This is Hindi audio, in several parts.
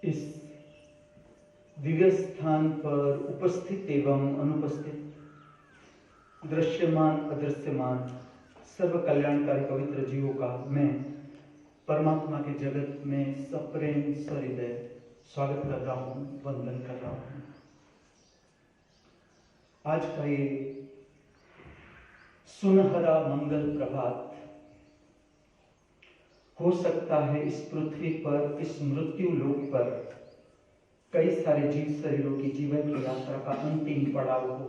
इस दिव्य स्थान पर उपस्थित एवं अनुपस्थित, दृश्यमान अदृश्यमान सर्व कल्याणकारी पवित्र जीवों का मैं परमात्मा के जगत में सप्रेम सहृदय स्वागत कर रहा हूँ, वंदन कर रहा हूँ। आज का ये सुनहरा मंगल प्रभात हो सकता है इस पृथ्वी पर, इस मृत्यु लोक पर कई सारे जीव शरीरों की जीवन की यात्रा का अंतिम पड़ाव हो।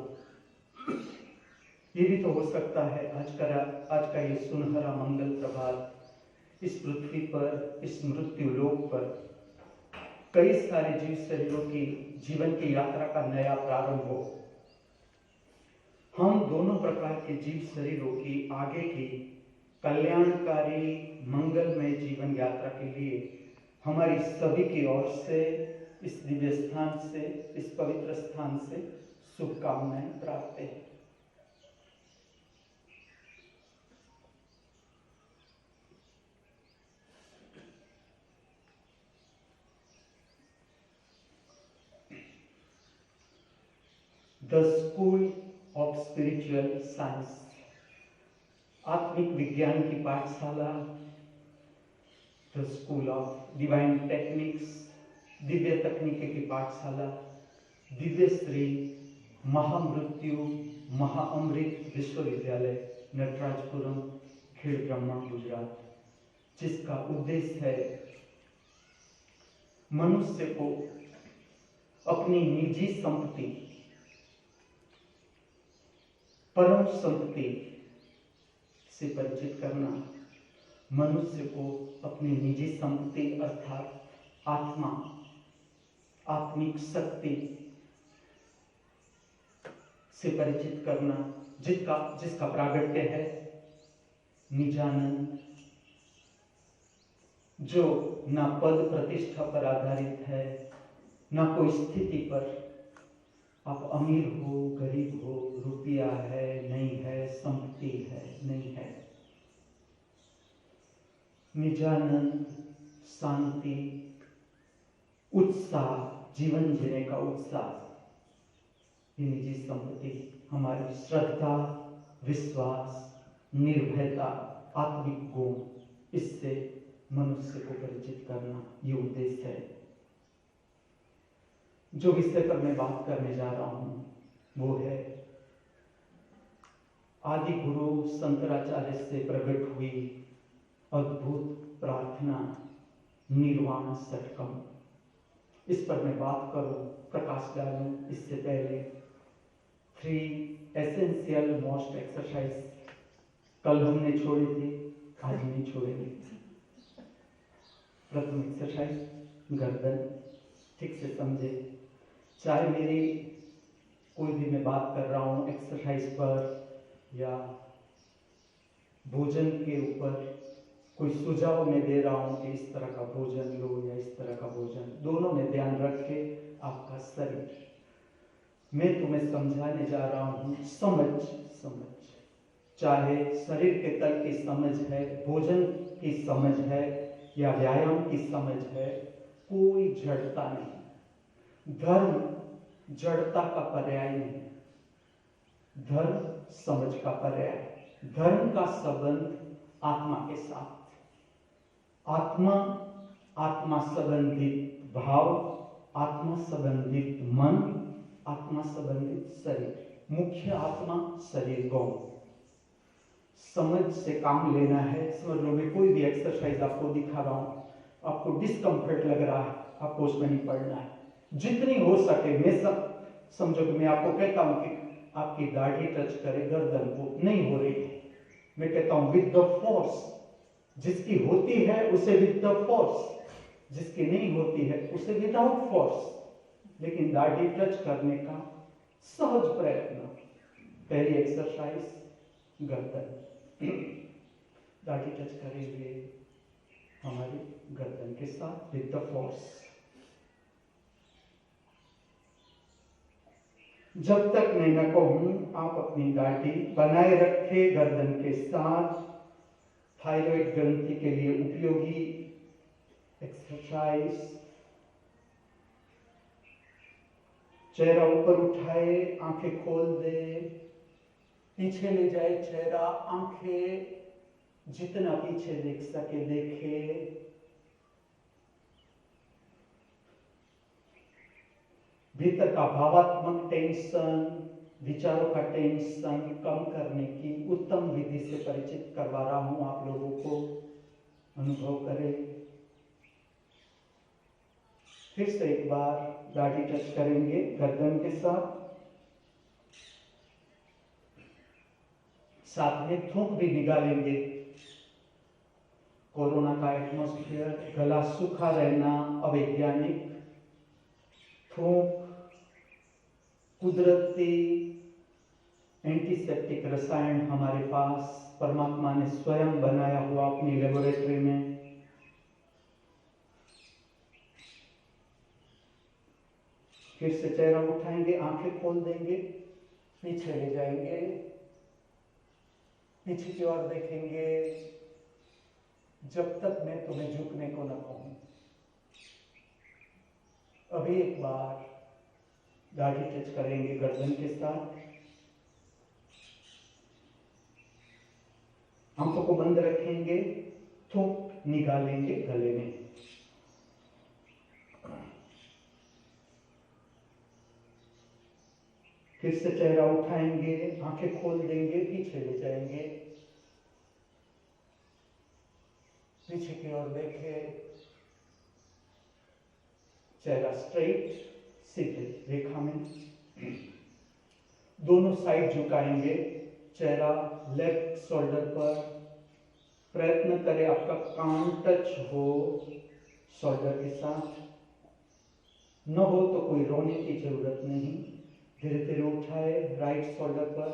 ये भी तो हो सकता है आज का ये सुनहरा मंगल प्रभात इस पृथ्वी पर, इस मृत्यु लोक पर कई सारे जीव शरीरों की जीवन की यात्रा का नया प्रारंभ हो। हम दोनों प्रकार के जीव शरीरों की आगे की कल्याणकारी मंगलमय जीवन यात्रा के लिए हमारी सभी की ओर से इस दिव्य स्थान से, इस पवित्र स्थान से शुभकामनाएं प्राप्त है। The school of spiritual science, आत्मिक विज्ञान की पाठशाला, the school of divine techniques, Divya तकनीकी की पाठशाला, दिव्य श्री महामृत्यु महाअमृत विश्वविद्यालय, नटराजपुरम, खेड़ ब्रह्मा, गुजरात, जिसका उद्देश्य है मनुष्य को अपनी निजी संपत्ति, परम संपत्ति से परिचित करना, मनुष्य को अपनी निजी संपत्ति अर्थात आत्मा, आत्मिक शक्ति से परिचित करना, जिसका प्रागट्य है निजानंद, जो ना पद प्रतिष्ठा पर आधारित है, ना कोई स्थिति पर। आप अमीर हो, गरीब हो, रुपया है, नहीं है, संपत्ति है, नहीं है। निजानंद, शांति, उत्साह, जीवन जीने का उत्साह, ये निजी संपत्ति हमारी श्रद्धा, विश्वास, निर्भयता, आत्मिक गुण, इससे मनुष्य को परिचित करना, ये उद्देश्य है। जो विषय पर मैं बात करने जा रहा हूं वो है आदि गुरु शंकराचार्य से प्रकट हुई अद्भुत प्रार्थना निर्वाण षटकम। इस पर मैं बात करूं, प्रकाश डालूं, इससे पहले 3 एसेंशियल मोस्ट एक्सरसाइज कल हमने छोड़ी थी, आज नहीं छोड़ेंगे। प्रथम एक्सरसाइज गर्दन, ठीक से समझे। चाहे मेरी कोई भी मैं बात कर रहा हूँ एक्सरसाइज पर या भोजन के ऊपर, कोई सुझाव मैं दे रहा हूँ कि इस तरह का भोजन लो या इस तरह का भोजन, दोनों में ध्यान रख के आपका शरीर, मैं तुम्हें समझाने जा रहा हूँ, समझ, चाहे शरीर के तल की समझ है, भोजन की समझ है या व्यायाम की समझ है, कोई जड़ता नहीं। धर्म जड़ता का पर्याय नहीं, धर्म समझ का पर्याय। धर्म का संबंध आत्मा के साथ, आत्मा संबंधित भाव, आत्मा संबंधित मन, आत्मा संबंधित शरीर, मुख्य आत्मा, शरीर गौण। समझ से काम लेना है। समझ लो, मैं कोई भी एक्सरसाइज आपको दिखा रहा हूं, आपको डिस्कम्फर्ट लग रहा है, आपको उसमें नहीं पड़ना है। जितनी हो सके, मैं सब समझो कि मैं आपको कहता हूं कि आपकी दाढ़ी टच करे गर्दन को, नहीं हो रही है, मैं कहता हूं विद द फोर्स। जिसकी होती है उसे विद द फोर्स, जिसकी नहीं होती है उसे विदाउट फोर्स। लेकिन दाढ़ी टच करने का सहज प्रयत्न। पहली एक्सरसाइज गर्दन, दाढ़ी टच करेंगे हमारी गर्दन के साथ विद द फोर्स। जब तक मैं न कहूं आप अपनी दाढ़ी बनाए रखे गर्दन के साथ। थायराइड ग्रंथि के लिए उपयोगी एक्सरसाइज चेहरा ऊपर उठाए, आंखें खोल दे, पीछे ले जाए चेहरा, आंखें जितना पीछे देख सके देखे। भीतर का भावात्मक टेंशन, विचारों का टेंशन कम करने की उत्तम विधि से परिचित करवा रहा हूं आप लोगों को, अनुभव करें। फिर से एक बार दाढ़ी टच करेंगे गर्दन के साथ, साथ में थूक भी निकालेंगे। कोरोना का एटमॉस्फेयर, गला सूखा रहना अवैज्ञानिक, थूक कुदरती एंटीसेप्टिक रसायन हमारे पास परमात्मा ने स्वयं बनाया हुआ अपनी लेबोरेटरी में। फिर से चेहरा उठाएंगे, आंखें खोल देंगे, पीछे ले जाएंगे, पीछे की ओर देखेंगे जब तक मैं तुम्हें झुकने को न कहूं। अभी एक बार दाढ़ी टच करेंगे गर्दन के साथ, आंखों को बंद रखेंगे, थूक निकालेंगे गले में। फिर से चेहरा उठाएंगे, आंखें खोल देंगे, पीछे ले जाएंगे, पीछे की ओर देखे, चेहरा स्ट्रेट सीधे रेखा में, दोनों साइड झुकाएंगे, चेहरा लेफ्ट शोल्डर पर, प्रयत्न करें आपका कान टच हो शोल्डर के साथ, न हो तो कोई रोने की जरूरत नहीं। धीरे धीरे उठाए, राइट शोल्डर पर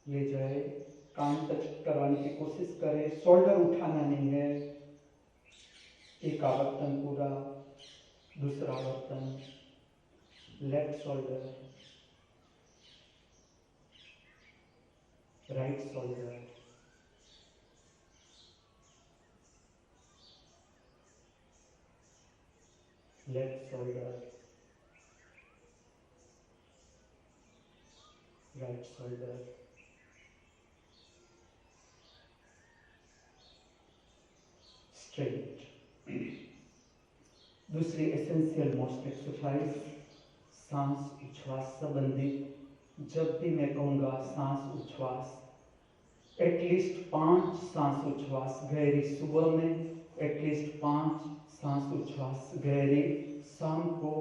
ले जाए, कान टच करवाने की कोशिश करें, शोल्डर उठाना नहीं है। एक आवर्तन पूरा, दूसरा आवर्तन, left shoulder, right shoulder, left shoulder, right shoulder, straight. दूसरी एसेंशियल मोस्ट एक्सरसाइज सांस उच्छ्वास संबंधित। जब भी मैं कहूंगा सांस उच्छ्वास, एटलीस्ट 5 सांस उच्छ्वास गहरी सुबह में, एटलीस्ट 5 सांस उच्छ्वास गहरी शाम को।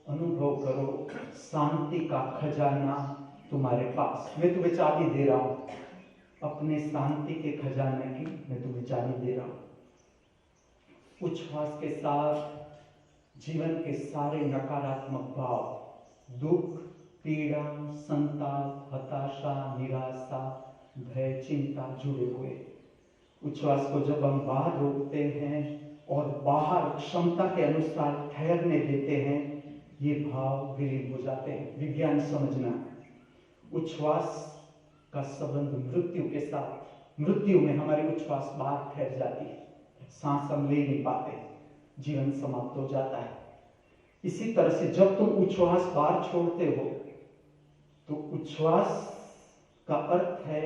अनुभव करो शांति का खजाना तुम्हारे पास। मैं तुम्हें चाबी दे रहा हूं, अपने शांति के खजाने की मैं तुम्हें चाबी दे रहा हूं। उच्छ्वास के साथ जीवन के सारे नकारात्मक भाव, दुख, पीड़ा, संताप, हताशा, निराशा, भय, चिंता जुड़े हुए। उच्छ्वास को जब हम बाहर रोकते हैं और बाहर क्षमता के अनुसार ठहरने देते हैं, ये भाव विलीन हो जाते हैं। विज्ञान समझना, उच्छ्वास का संबंध मृत्यु के साथ। मृत्यु में हमारी उच्छ्वास बाहर ठहर जाती है, सांस हम ले नहीं पाते, जीवन समाप्त हो जाता है। इसी तरह से जब तुम उच्छ्वास बाहर छोड़ते हो तो उच्छ्वास का अर्थ है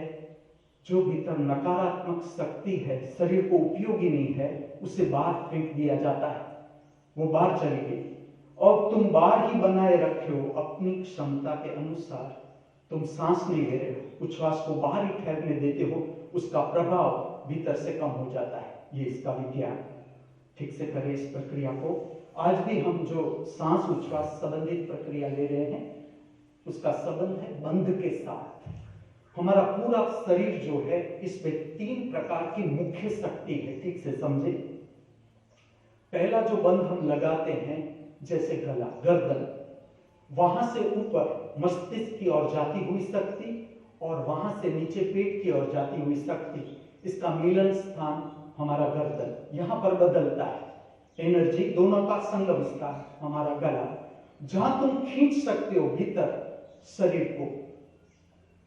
जो भीतर नकारात्मक शक्ति है, शरीर को उपयोगी नहीं है, उसे बाहर फेंक दिया जाता है, वो बाहर चली गई। और तुम बाहर ही बनाए रखे हो अपनी क्षमता के अनुसार, तुम सांस नहीं ले रहे हो, उच्छ्वास को बाहर ही ठहरने देते हो, उसका प्रभाव भीतर से कम हो जाता है। ये इसका विज्ञान। ठीक से करें इस प्रक्रिया को। आज भी हम जो सांस उच्छ्वास संबंधित प्रक्रिया ले रहे हैं उसका संबंध है बंध के साथ। हमारा पूरा शरीर जो है इसमें 3 प्रकार की मुख्य शक्ति है। ठीक से समझे। पहला जो बंध हम लगाते हैं, जैसे गला, गर्दन, वहां से ऊपर मस्तिष्क की ओर जाती हुई शक्ति और वहां से नीचे पेट की ओर जाती हुई शक्ति, इसका मिलन स्थान हमारा गर्दन। यहां पर बदलता है एनर्जी, दोनों का संगम स्थान हमारा गला। जहां तुम खींच सकते हो भीतर शरीर को,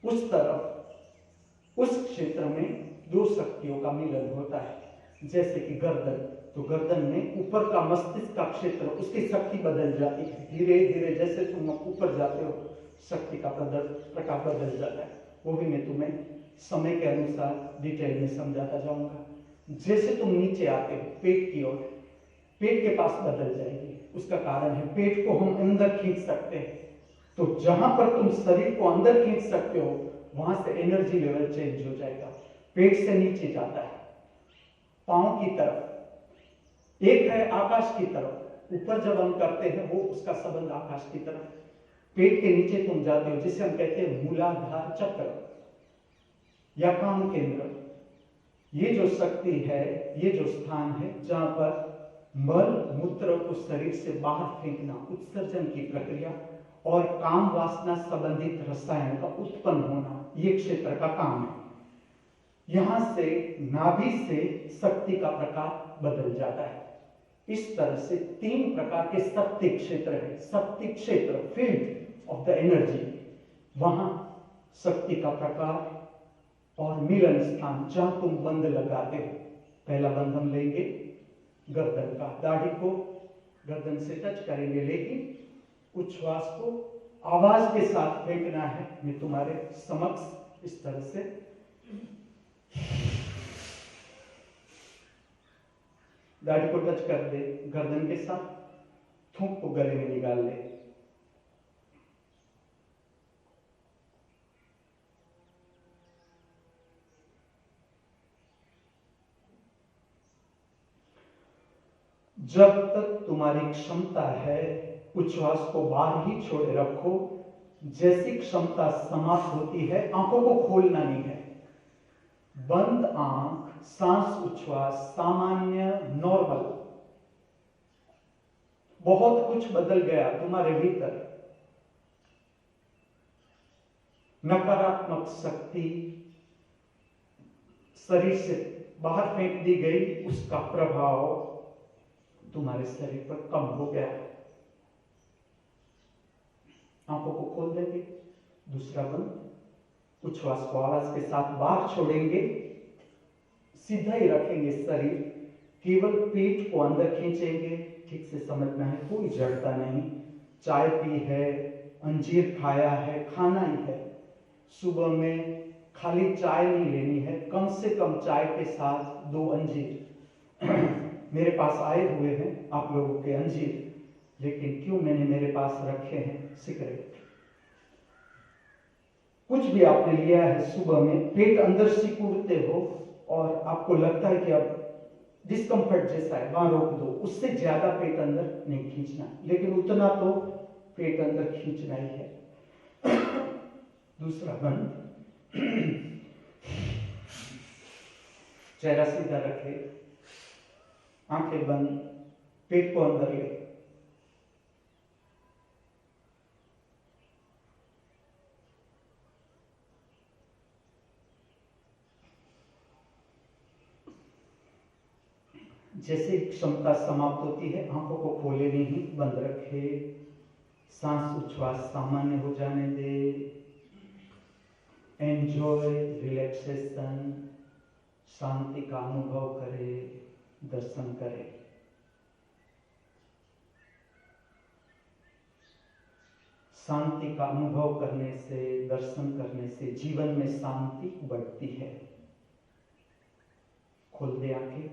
उस तरफ, उस क्षेत्र में 2 शक्तियों का मिलन होता है। जैसे कि गर्दन, तो गर्दन में ऊपर का मस्तिष्क का क्षेत्र, उसकी शक्ति बदल जाती है। धीरे धीरे जैसे तुम ऊपर जाते हो, शक्ति का प्रकार बदल जाता है। वो भी मैं तुम्हें समय के अनुसार डिटेल में समझाता जाऊंगा। जैसे तुम नीचे आते हो पेट की ओर, पेट के पास बदल जाएगी। उसका कारण है पेट को हम अंदर खींच सकते हैं। तो जहां पर तुम शरीर को अंदर खींच सकते हो, वहां से एनर्जी लेवल चेंज हो जाएगा। पेट से नीचे जाता है पांव की तरफ, एक है आकाश की तरफ। ऊपर जब हम करते हैं वो उसका संबंध आकाश की तरफ। पेट के नीचे तुम जाते हो, जिसे हम कहते हैं मूलाधार चक्र या काम केंद्र। ये जो शक्ति है, ये जो स्थान है जहां पर मल मूत्र को शरीर से बाहर फेंकना, उत्सर्जन की प्रक्रिया और काम वासना संबंधित रसायन का उत्पन्न होना, ये क्षेत्र का काम है। यहां से नाभि से शक्ति का प्रकार बदल जाता है। इस तरह से 3 प्रकार के शक्ति क्षेत्र है। शक्ति क्षेत्र, फील्ड ऑफ द एनर्जी, वहां शक्ति का प्रकार और मिलन स्थान जहां तुम बंद लगाते हो। पहला बंद हम लेंगे गर्दन का। दाढ़ी को गर्दन से टच करेंगे, लेकिन उच्छ्वास को आवाज के साथ फेंकना है। मैं तुम्हारे समक्ष इस तरह से दाढ़ी को टच कर दे गर्दन के साथ, थूक को गले में निकाल ले। जब तक तुम्हारी क्षमता है उच्छ्वास को बाहर ही छोड़े रखो। जैसी क्षमता समाप्त होती है, आंखों को खोलना नहीं है। बंद आंख, सांस उच्छ्वास सामान्य, नॉर्मल। बहुत कुछ बदल गया तुम्हारे भीतर। नकारात्मक शक्ति शरीर से बाहर फेंक दी गई, उसका प्रभाव तुम्हारे शरीर पर कम हो गया। आंखों को खोल देंगे। दूसरा बंद, उच्छ्वास को आवाज के साथ बाहर छोड़ेंगे। सीधा ही रखेंगे शरीर, केवल पेट को अंदर खींचेंगे। ठीक से समझना है, कोई जड़ता नहीं। चाय पी है, अंजीर खाया है, खाना ही है। सुबह में खाली चाय नहीं लेनी है, कम से कम चाय के साथ 2 अंजीर। मेरे पास आए हुए हैं आप लोगों के अंजीर, लेकिन क्यों मैंने मेरे पास रखे हैं सिगरेट। कुछ भी आपने लिया है सुबह में, पेट अंदर सिकुड़ते हो और आपको लगता है कि अब डिस्कम्फर्ट जैसा है, वहां रोक दो। उससे ज्यादा पेट अंदर नहीं खींचना, लेकिन उतना तो पेट अंदर खींचना ही है। दूसरा बंद, चेहरा सीधा रखे, आंखें बंद, पेट को अंदर ले। जैसे क्षमता समाप्त होती है, आंखों को खोले नहीं, बंद रखे। सांस उच्छ्वास सामान्य हो जाने दे। एंजॉय रिलैक्सेशन, शांति का अनुभव करे, दर्शन करे। शांति का अनुभव करने से, दर्शन करने से जीवन में शांति बढ़ती है। खोल दे आंखें।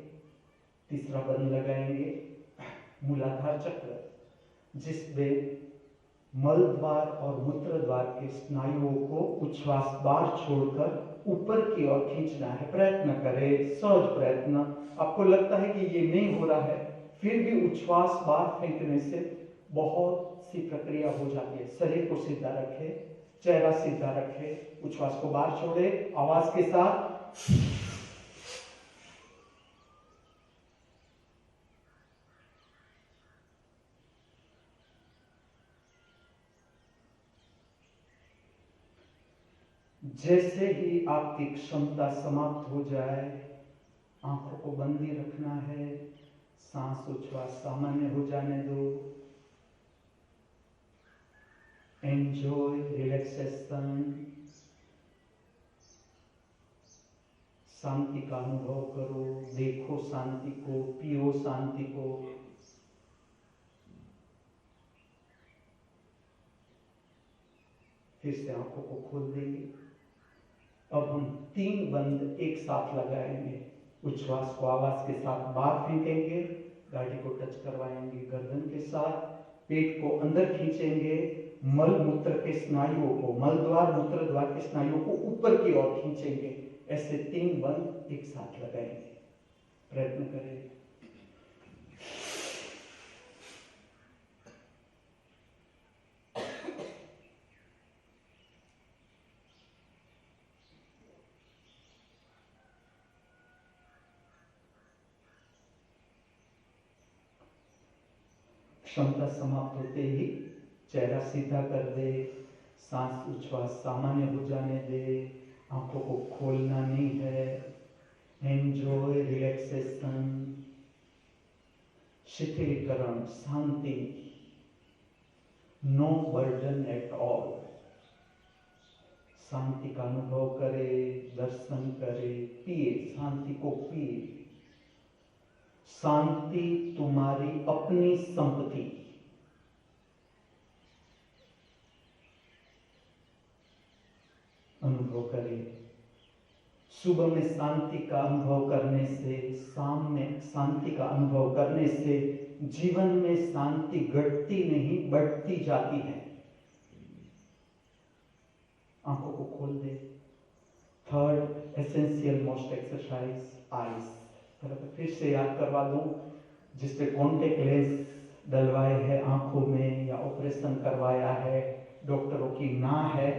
तीसरा बंद लगाएंगे, मूलाधार चक्र, जिसमें मल द्वार और मूत्र द्वार के स्नायुओं को उच्छ्वास बाहर छोड़कर ऊपर की ओर खींचना है। प्रयत्न करें, सहज प्रयत्न। आपको लगता है कि ये नहीं हो रहा है, फिर भी उच्छ्वास बाहर फेंकने से बहुत सी प्रक्रिया हो जाती है। शरीर को सीधा रखे, चेहरा सीधा रखे, उच्छ्वास को बाहर छोड़े आवाज के साथ। जैसे ही आपकी क्षमता समाप्त हो जाए, आंखों को बंद ही रखना है। सांस उच्छ्वास सामान्य हो जाने दो। एंजॉय रिलैक्सेशन, शांति का अनुभव करो, देखो शांति को, पियो शांति को। फिर से आंखों को खोल देंगे। अब हम 3 बंद एक साथ लगाएंगे। उच्छ्वास को आवाज के साथ बाहर फेंकेंगे, गाड़ी को टच करवाएंगे गर्दन के साथ, पेट को अंदर खींचेंगे, मल मूत्र के स्नायुओं को, मल द्वार मूत्र द्वार के स्नायुओं को ऊपर की ओर खींचेंगे। ऐसे 3 बंद एक साथ लगाएंगे। प्रयत्न करें। क्षमता समाप्त होते ही चेहरा सीधा कर दे, सांस उच्छ्वास सामान्य हो जाने दे, आंखों को खोलना नहीं है। एंजॉय रिलैक्सेशन, शिथिलीकरण, शांति, नो बर्डन एट ऑल। शांति का अनुभव करे, दर्शन करे, पिए, शांति को पिए। शांति तुम्हारी अपनी संपत्ति। अनुभव करें। सुबह में शांति का अनुभव करने से, शाम में शांति का अनुभव करने से जीवन में शांति घटती नहीं बढ़ती जाती है। आंखों को खोल दे। Third essential most exercise, eyes. फिर से याद करवा दूं, जिसपे कॉन्टेक्ट लेंस डलवाए है आंखों में या ऑपरेशन करवाया है, डॉक्टरों की ना है,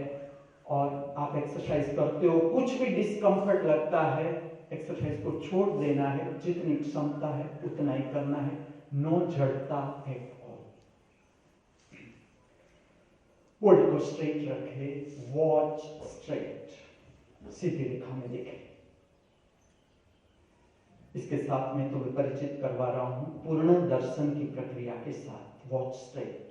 और आप एक्सरसाइज करते हो, कुछ भी डिस्कम्फर्ट लगता है, एक्सरसाइज को छोड़ देना है। जितनी क्षमता है उतना ही करना है। नो जड़ता एट ऑल। बॉडी को स्ट्रेट रखे, वॉच स्ट्रेट, सीधी रेखा में देखें। इसके साथ मैं तुम्हें परिचित करवा रहा हूं पूर्ण दर्शन की प्रक्रिया के साथ। Watch straight.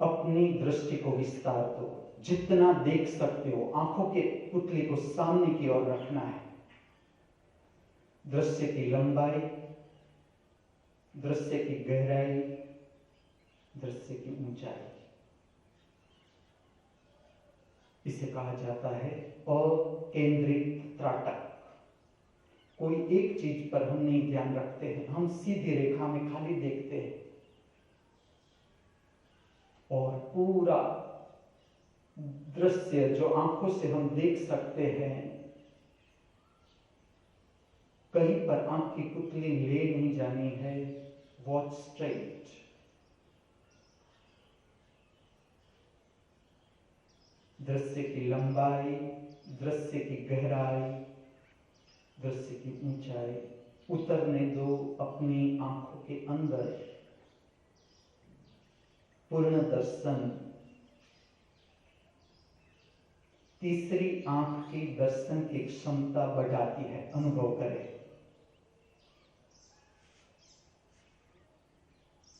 अपनी दृष्टि को विस्तार दो, जितना देख सकते हो। आंखों के पुतली को सामने की ओर रखना है। दृश्य की लंबाई, दृश्य की गहराई, दृश्य की ऊंचाई, इसे कहा जाता है अकेंद्रित त्राटक। कोई एक चीज पर हम नहीं ध्यान रखते हैं, हम सीधी रेखा में खाली देखते हैं और पूरा दृश्य जो आंखों से हम देख सकते हैं, कहीं पर आंख की पुतली ले नहीं जानी है। Watch straight. दृश्य की लंबाई, दृश्य की गहराई, दृश्य की ऊंचाई उतरने दो अपनी आंखों के अंदर। पूर्ण दर्शन। तीसरी आंख की दर्शन की क्षमता बढ़ाती है। अनुभव करें।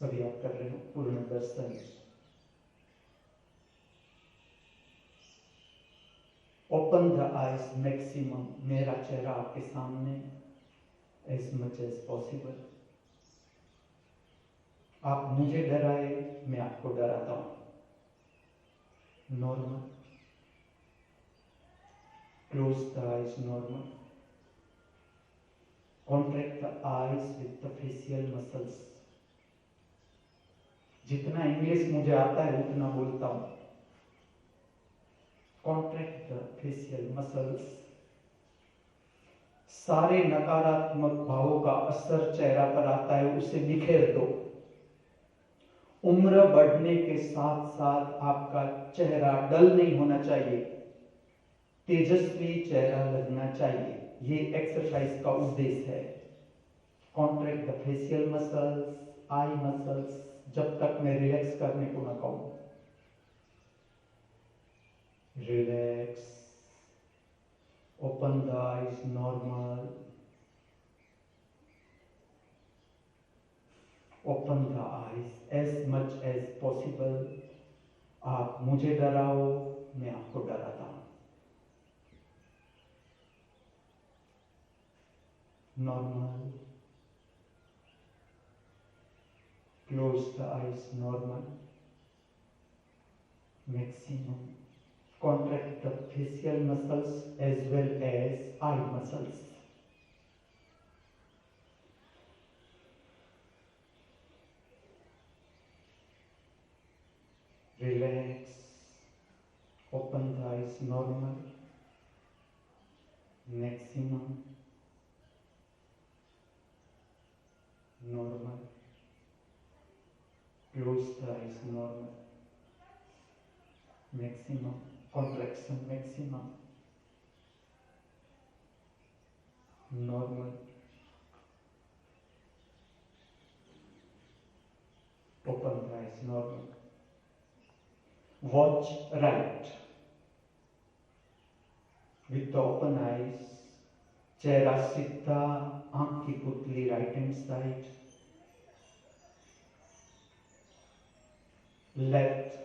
अभी आप कर रहे हो पूर्ण दर्शन। Open the eyes maximum. मेरा चेहरा आपके सामने, एज मच एज पॉसिबल। आप मुझे डराए, मैं आपको डराता हूं। Normal. Close the eyes, normal. Contract the eyes with the facial muscles. जितना इंग्लिश मुझे आता है उतना बोलता हूं। Contract the facial muscles. सारे नकारात्मक भावों का असर चेहरा पर आता है, उसे बिखेर दो। उम्र बढ़ने के साथ साथ आपका चेहरा डल नहीं होना चाहिए, तेजस्वी चेहरा लगना चाहिए। ये एक्सरसाइज का उद्देश्य है। Contract the facial muscles, eye muscles, जब तक मैं रिलैक्स करने को ना कहूं। Relax. Open the eyes, normal. Open the eyes as much as possible. आप मुझे डराओ, मैं आपको डराता हूं। Normal, close the eyes, normal, maximum. Contract the facial muscles as well as eye muscles. Relax. Open the eyes, normal, maximum, normal. Close the eyes, normal, maximum. Contraction, maximum, normal. Open the eyes, normal. Watch right. With the open eyes, चेहरा सीधा, आंख की पुतली right hand side, left,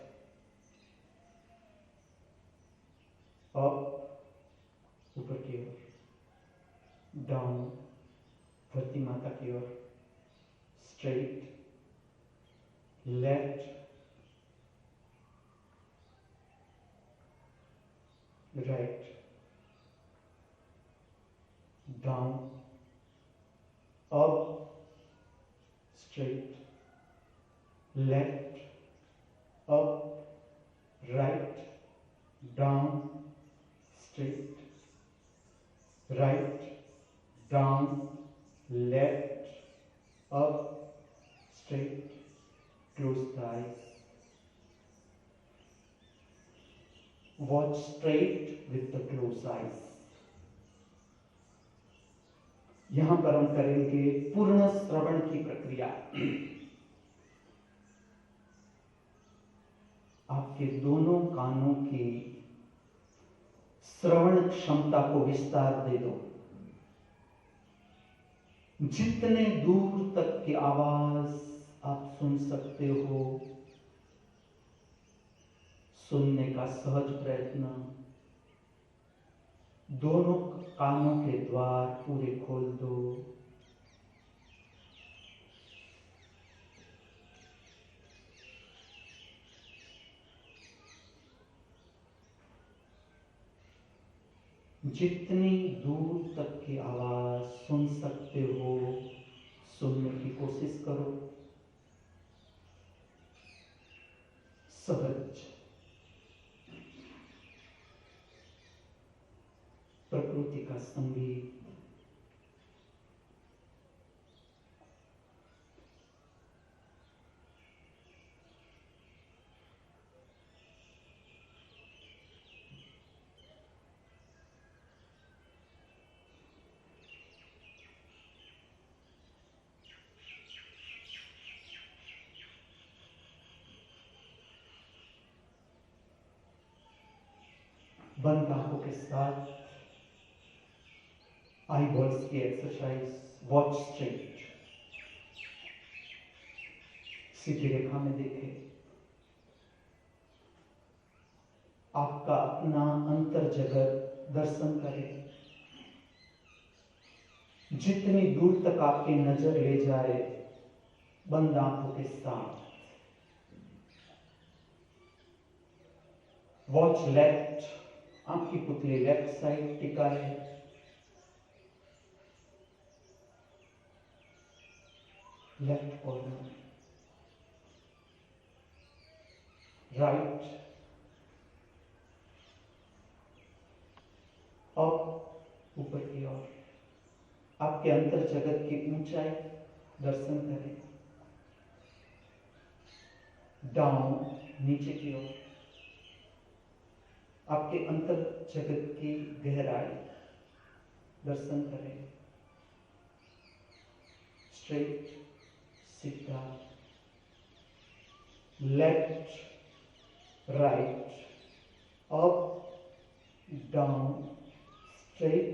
up, ऊपर की ओर, डाउन, धरती माता की ओर, straight, left, right, down, up, straight, left, up, right, down, straight, right, down, left, up, straight, close the eyes. Watch straight with the closed eyes. यहां पर हम करेंगे पूर्ण श्रवण की प्रक्रिया। आपके दोनों कानों की श्रवण क्षमता को विस्तार दे दो। जितने दूर तक की आवाज आप सुन सकते हो, सुनने का सहज प्रयत्न। दोनों कानों के द्वार पूरे खोल दो। जितनी दूर तक की आवाज सुन सकते हो, सुनने की कोशिश करो। सहज, प्रकृति का संगीत। बंद आंखों के साथ आई बॉल्स की एक्सरसाइज। वॉच स्ट्रेट, सीधी रेखा में देखें। आपका अपना अंतर जगत दर्शन करें। जितनी दूर तक आपकी नजर ले जाए, बंद आंखों के साथ। वॉच लेफ्ट, आपकी पुतली लेफ्ट साइड टिकाए। लेफ्ट कॉर्नर, राइट, अप, ऊपर की ओर। आपके अंतर जगत की ऊंचाई दर्शन करें। डाउन, नीचे की ओर। आपके अंतर जगत की गहराई दर्शन करें। स्ट्रेट, सीधा, left, right, up, down, straight.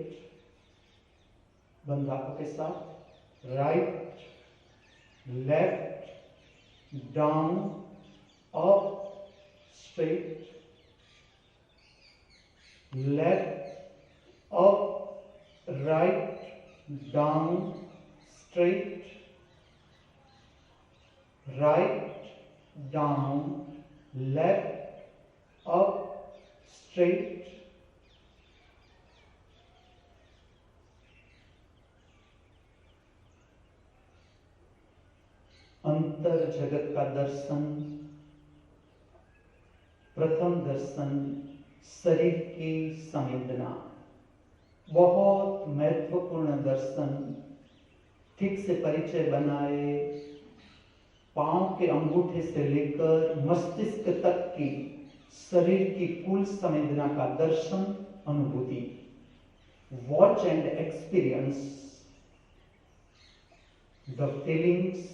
बंद आंखों के साथ right, left, down, up, straight, left, up, right, down, straight, right, down, left, up, straight, अंतर जगत का दर्शन। प्रथम दर्शन शरीर की संवेदना, बहुत महत्वपूर्ण दर्शन। ठीक से परिचय बनाए, पांव के अंगूठे से लेकर मस्तिष्क तक की शरीर की कुल संवेदना का दर्शन, अनुभूति। Watch and experience the feelings,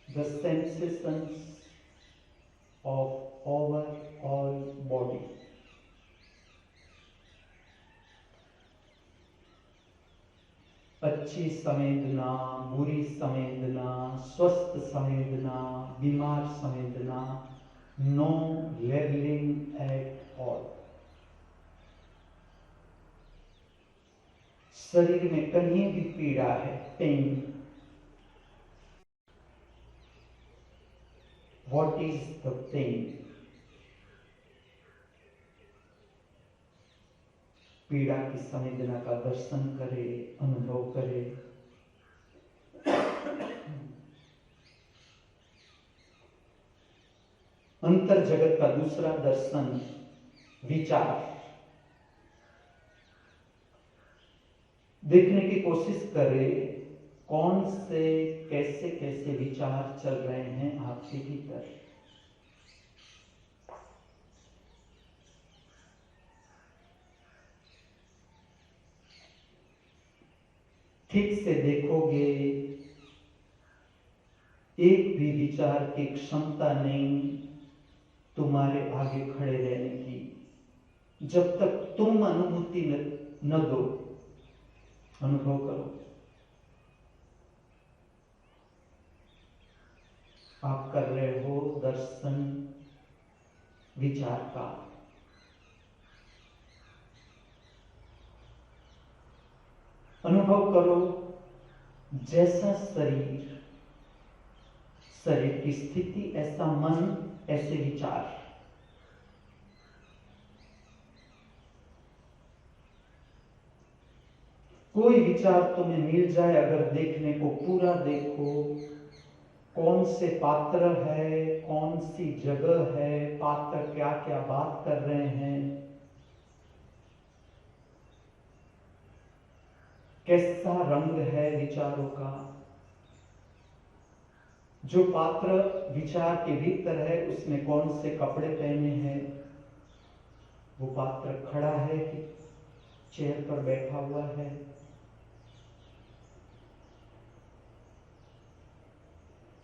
the sensations of our all body. अच्छी संवेदना, बुरी संवेदना, स्वस्थ संवेदना, बीमार संवेदना, नो लेबलिंग एट ऑल। शरीर में कहीं भी पीड़ा है, pen, what is the pain? पीड़ा की संवेदना का दर्शन करे, अनुभव करे। अंतर जगत का दूसरा दर्शन, विचार। देखने की कोशिश करे, कौन से कैसे कैसे विचार चल रहे हैं आपके भीतर। ठीक से देखोगे, एक भी विचार की क्षमता नहीं तुम्हारे आगे खड़े रहने की, जब तक तुम अनुभूति न दो। अनुभव करो, आप कर रहे हो दर्शन विचार का। अनुभव करो, जैसा शरीर, शरीर की स्थिति, ऐसा मन, ऐसे विचार। कोई विचार तुम्हें मिल जाए, अगर देखने को पूरा देखो, कौन से पात्र है, कौन सी जगह है, पात्र क्या क्या बात कर रहे हैं, कैसा रंग है विचारों का। जो पात्र विचार के भीतर है, उसने कौन से कपड़े पहने हैं, वो पात्र खड़ा है कि चेयर पर बैठा हुआ है।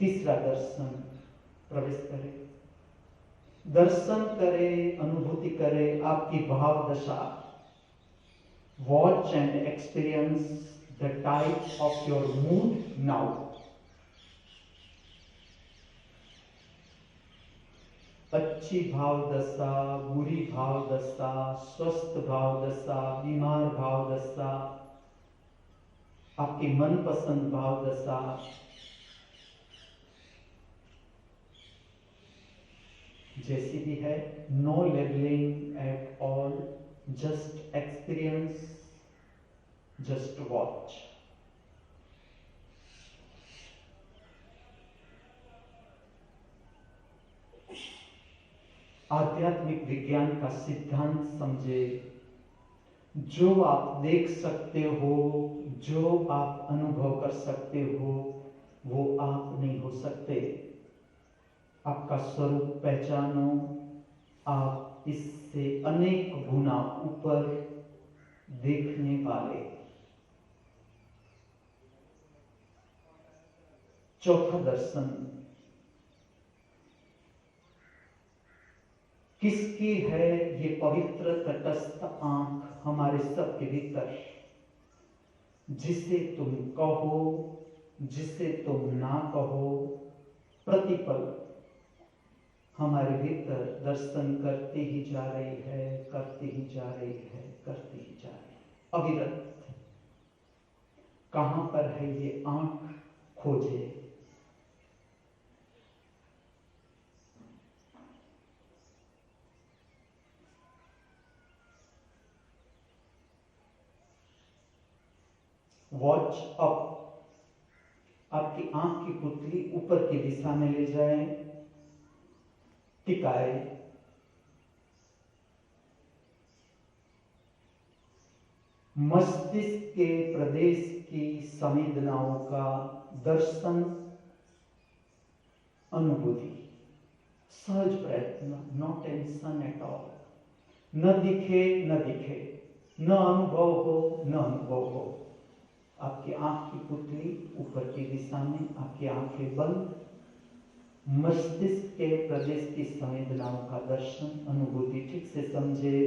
तीसरा दर्शन, प्रवेश करे, दर्शन करे, अनुभूति करे आपकी भाव दशा। Watch and experience the type of your mood now. अच्छी भाव दशा, बुरी भाव दशा, स्वस्थ भाव दशा, बीमार भाव दशा, आपकी मनपसंद भाव दशा। जैसी भी है, no labelling at all, just experience, just watch. आध्यात्मिक विज्ञान का सिद्धांत समझे, जो आप देख सकते हो, जो आप अनुभव कर सकते हो, वो आप नहीं हो सकते। आपका स्वरूप पहचानो, आप इससे अनेक गुना ऊपर देखने वाले। चौथा दर्शन, किसकी है ये पवित्र तटस्थ आंख हमारे सबके भीतर, जिसे तुम कहो, जिसे तुम ना कहो, प्रतिपल हमारे भीतर दर्शन करते ही जा रही है, करते ही जा रही है, करते ही जा रही है, अविरत। कहां पर है ये आंख खोजे। Watch up. आपकी आंख की पुतली ऊपर की दिशा में ले जाए, टिकाए। मस्तिष्क के प्रदेश की संवेदनाओं का दर्शन, अनुभूति, सहज प्रयत्न, नो टेंशन एट ऑल। न दिखे न दिखे, न अनुभव हो न अनुभव हो। आपकी आंख की पुतली ऊपर की दिशा में, आपकी आंखें बंद। मस्तिष्क के प्रदेश की संवेदनाओं का दर्शन, अनुभूति ठीक से समझे।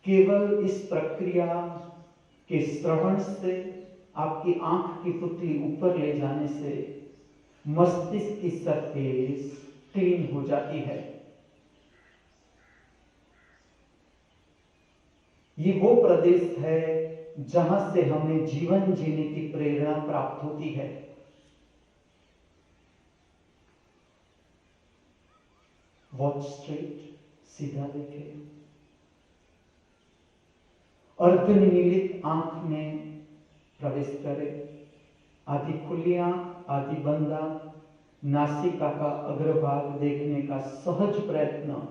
केवल इस प्रक्रिया के श्रवण से, आपकी आंख की पुतली ऊपर ले जाने से मस्तिष्क की सरफेस क्लीन हो जाती है। ये वो प्रदेश है जहां से हमें जीवन जीने की प्रेरणा प्राप्त होती है। वॉच स्ट्रेट, सीधा देखे। अर्धनिमीलित आंख में प्रवेश करे। आधी खुली आंख, आधी बंद आंख, नासिका का अग्रभाग देखने का सहज प्रयत्न।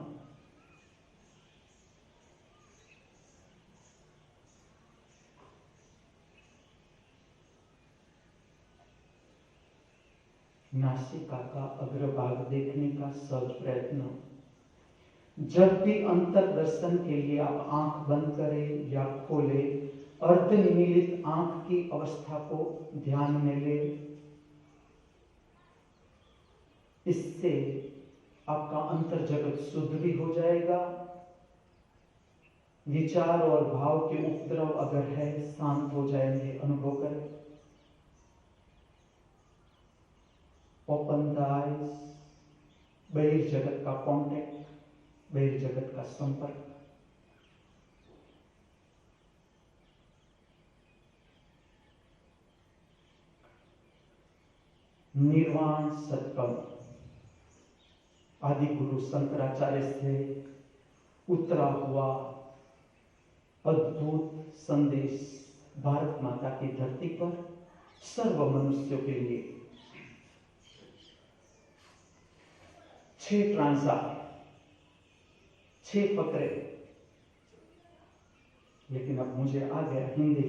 नासिका का अग्रभाग देखने का सहज प्रयत्न। जब भी अंतर्दर्शन के लिए आप आंख बंद करें या खोले, अर्धनिमीलित आंख की अवस्था को ध्यान में ले। इससे आपका अंतर जगत शुद्ध भी हो जाएगा। विचार और भाव के उपद्रव अगर है, शांत हो जाएंगे। अनुभव करें। Open the eyes. बहिर्जगत का कांटेक्ट, बहिर्जगत का संपर्क। निर्वाण सत्कर्म आदि गुरु शंकराचार्य से उतरा हुआ अद्भुत संदेश भारत माता की धरती पर सर्व मनुष्यों के लिए। 6 ट्रांसा, 6 फकरे। लेकिन अब मुझे आ गया हिंदी,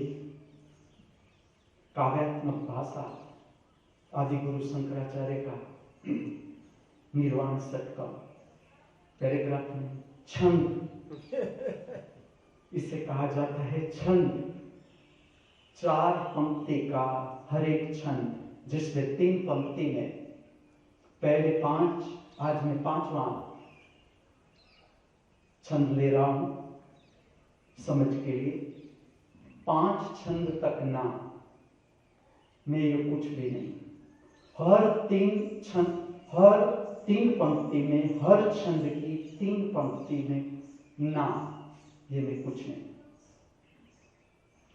काव्यात्मक भाषा आदि गुरु शंकराचार्य का निर्वाण सत्कर्म। पैराग्राफ में छंद, इसे कहा जाता है छंद। 4 पंक्ति का हर एक छंद, जिसमें 3 पंक्ति में पहले 5, आज मैं 5वां छंद ले रहा हूं समझ के लिए। 5 छंद तक ना में ये कुछ भी नहीं। हर 3 छंद, हर 3 पंक्ति में, हर छंद की 3 पंक्ति में ना, ये में कुछ नहीं।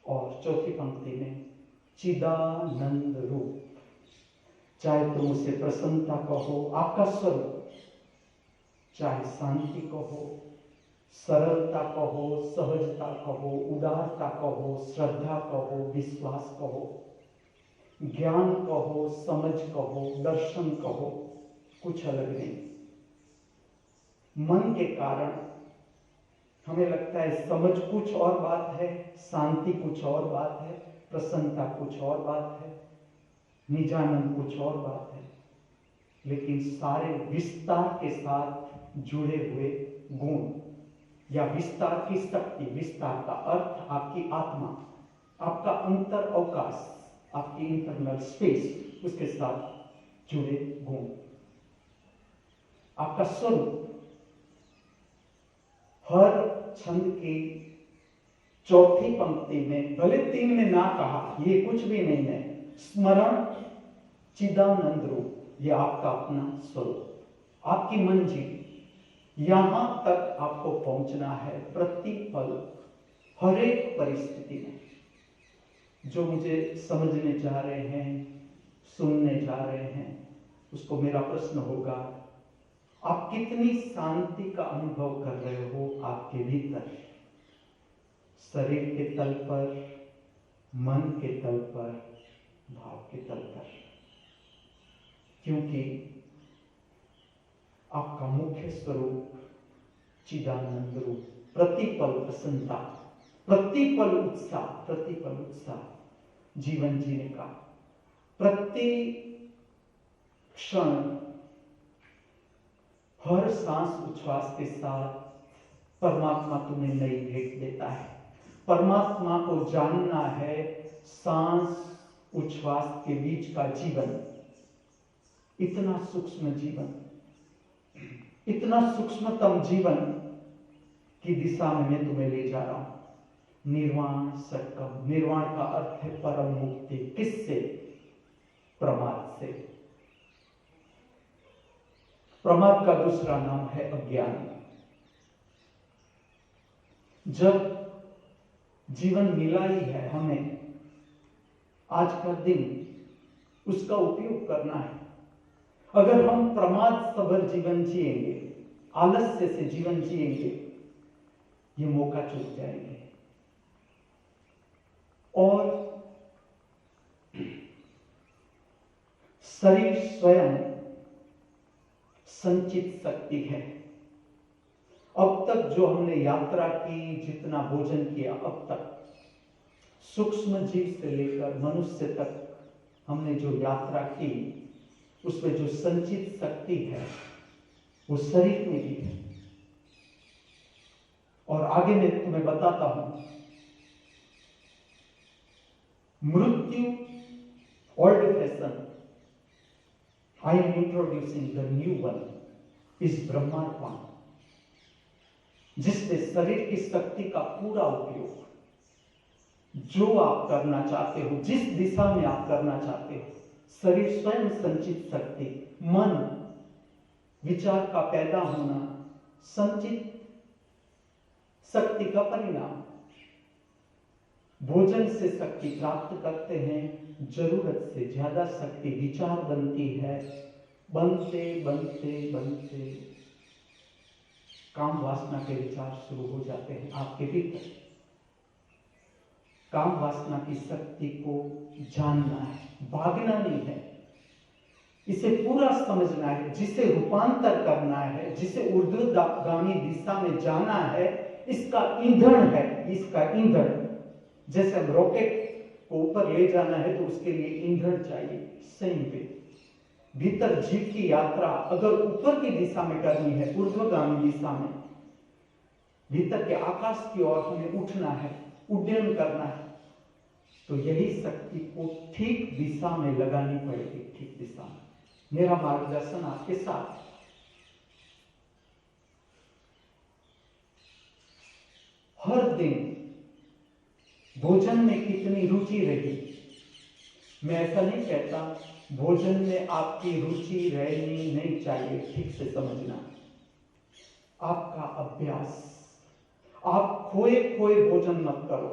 और चौथी पंक्ति में चिदानंद रूप। चाहे तुम उसे प्रसन्नता कहो, आपका स्वरूप, चाहे शांति कहो, सरलता कहो, सहजता कहो, उदारता कहो, श्रद्धा कहो, विश्वास कहो, ज्ञान कहो, समझ कहो, दर्शन कहो, कुछ अलग नहीं। मन के कारण हमें लगता है समझ कुछ और बात है, शांति कुछ और बात है, प्रसन्नता कुछ और बात है, निजानंद कुछ और बात है। लेकिन सारे विस्तार के साथ जुड़े हुए गुण या विस्तार की शक्ति, विस्तार का अर्थ आपकी आत्मा, आपका अंतर अवकाश, आपकी इंटरनल स्पेस, उसके साथ जुड़े गुण, आपका स्वरूप। हर छंद के चौथी पंक्ति में, भले 3 में ना कहा, ये कुछ भी नहीं है, स्मरण चिदानंद रूप, ये आपका अपना स्वरूप, आपकी मंजिल, यहां तक आपको पहुंचना है। प्रतिपल हर एक परिस्थिति में जो मुझे समझने जा रहे हैं, सुनने जा रहे हैं, उसको मेरा प्रश्न होगा, आप कितनी शांति का अनुभव कर रहे हो आपके भीतर, शरीर के तल पर, मन के तल पर, भाव के तल पर? क्योंकि आपका मुख्य स्वरूप चिदानंद रूप, प्रतिपल प्रसन्नता, प्रतिपल उत्साह जीवन जीने का, प्रति क्षण हर सांस उच्छ्वास के साथ परमात्मा तुम्हें नई भेंट देता है। परमात्मा को जानना है, सांस उच्छ्वास के बीच का जीवन, इतना सूक्ष्म जीवन, इतना सूक्ष्मतम जीवन की दिशा में मैं तुम्हें ले जा रहा हूं। निर्वाण सटकम, निर्वाण का अर्थ है परम मुक्ति। किससे? प्रमाद से। प्रमाद का दूसरा नाम है अज्ञान। जब जीवन मिला ही है हमें, आज का दिन उसका उपयोग करना है। अगर हम प्रमाद सभर जीवन जिएंगे, आलस्य से जीवन जिएंगे, ये मौका चूक जाएंगे। और शरीर स्वयं संचित शक्ति है। अब तक जो हमने यात्रा की, जितना भोजन किया, अब तक सूक्ष्म जीव से लेकर मनुष्य तक हमने जो यात्रा की, उसमें जो संचित शक्ति है वो शरीर में भी है। और आगे मैं तुम्हें बताता हूं, मृत्यु old fashion, I am introducing the new one, इस ब्रह्मात्मा, जिससे शरीर की शक्ति का पूरा उपयोग जो आप करना चाहते हो, जिस दिशा में आप करना चाहते हो, शरीर स्वयं संचित शक्ति, मन विचार का पैदा होना संचित शक्ति का परिणाम। भोजन से शक्ति प्राप्त करते हैं, जरूरत से ज्यादा शक्ति विचार बनती है। बनते बनते बनते काम वासना के विचार शुरू हो जाते हैं आपके भीतर। काम वासना की शक्ति को जानना है, भागना नहीं है, इसे पूरा समझना है, जिसे रूपांतर करना है, जिसे ऊर्ध्वगामी दिशा में जाना है, इसका ईंधन है, इसका ईंधन। जैसे हम रॉकेट को ऊपर ले जाना है तो उसके लिए ईंधन चाहिए, सेम वे भीतर जीव की यात्रा अगर ऊपर की दिशा में करनी है, ऊर्ध्वगामी दिशा में, भीतर के आकाश की ओर हमें उठना है, उड्डयन करना है, तो यही शक्ति को ठीक दिशा में लगानी पड़ेगी, ठीक दिशा में। मेरा मार्गदर्शन आपके साथ। हर दिन भोजन में कितनी रुचि रही, मैं ऐसा नहीं कहता भोजन में आपकी रुचि रहनी नहीं चाहिए, ठीक से समझना। आपका अभ्यास, आप खोए खोए भोजन मत करो।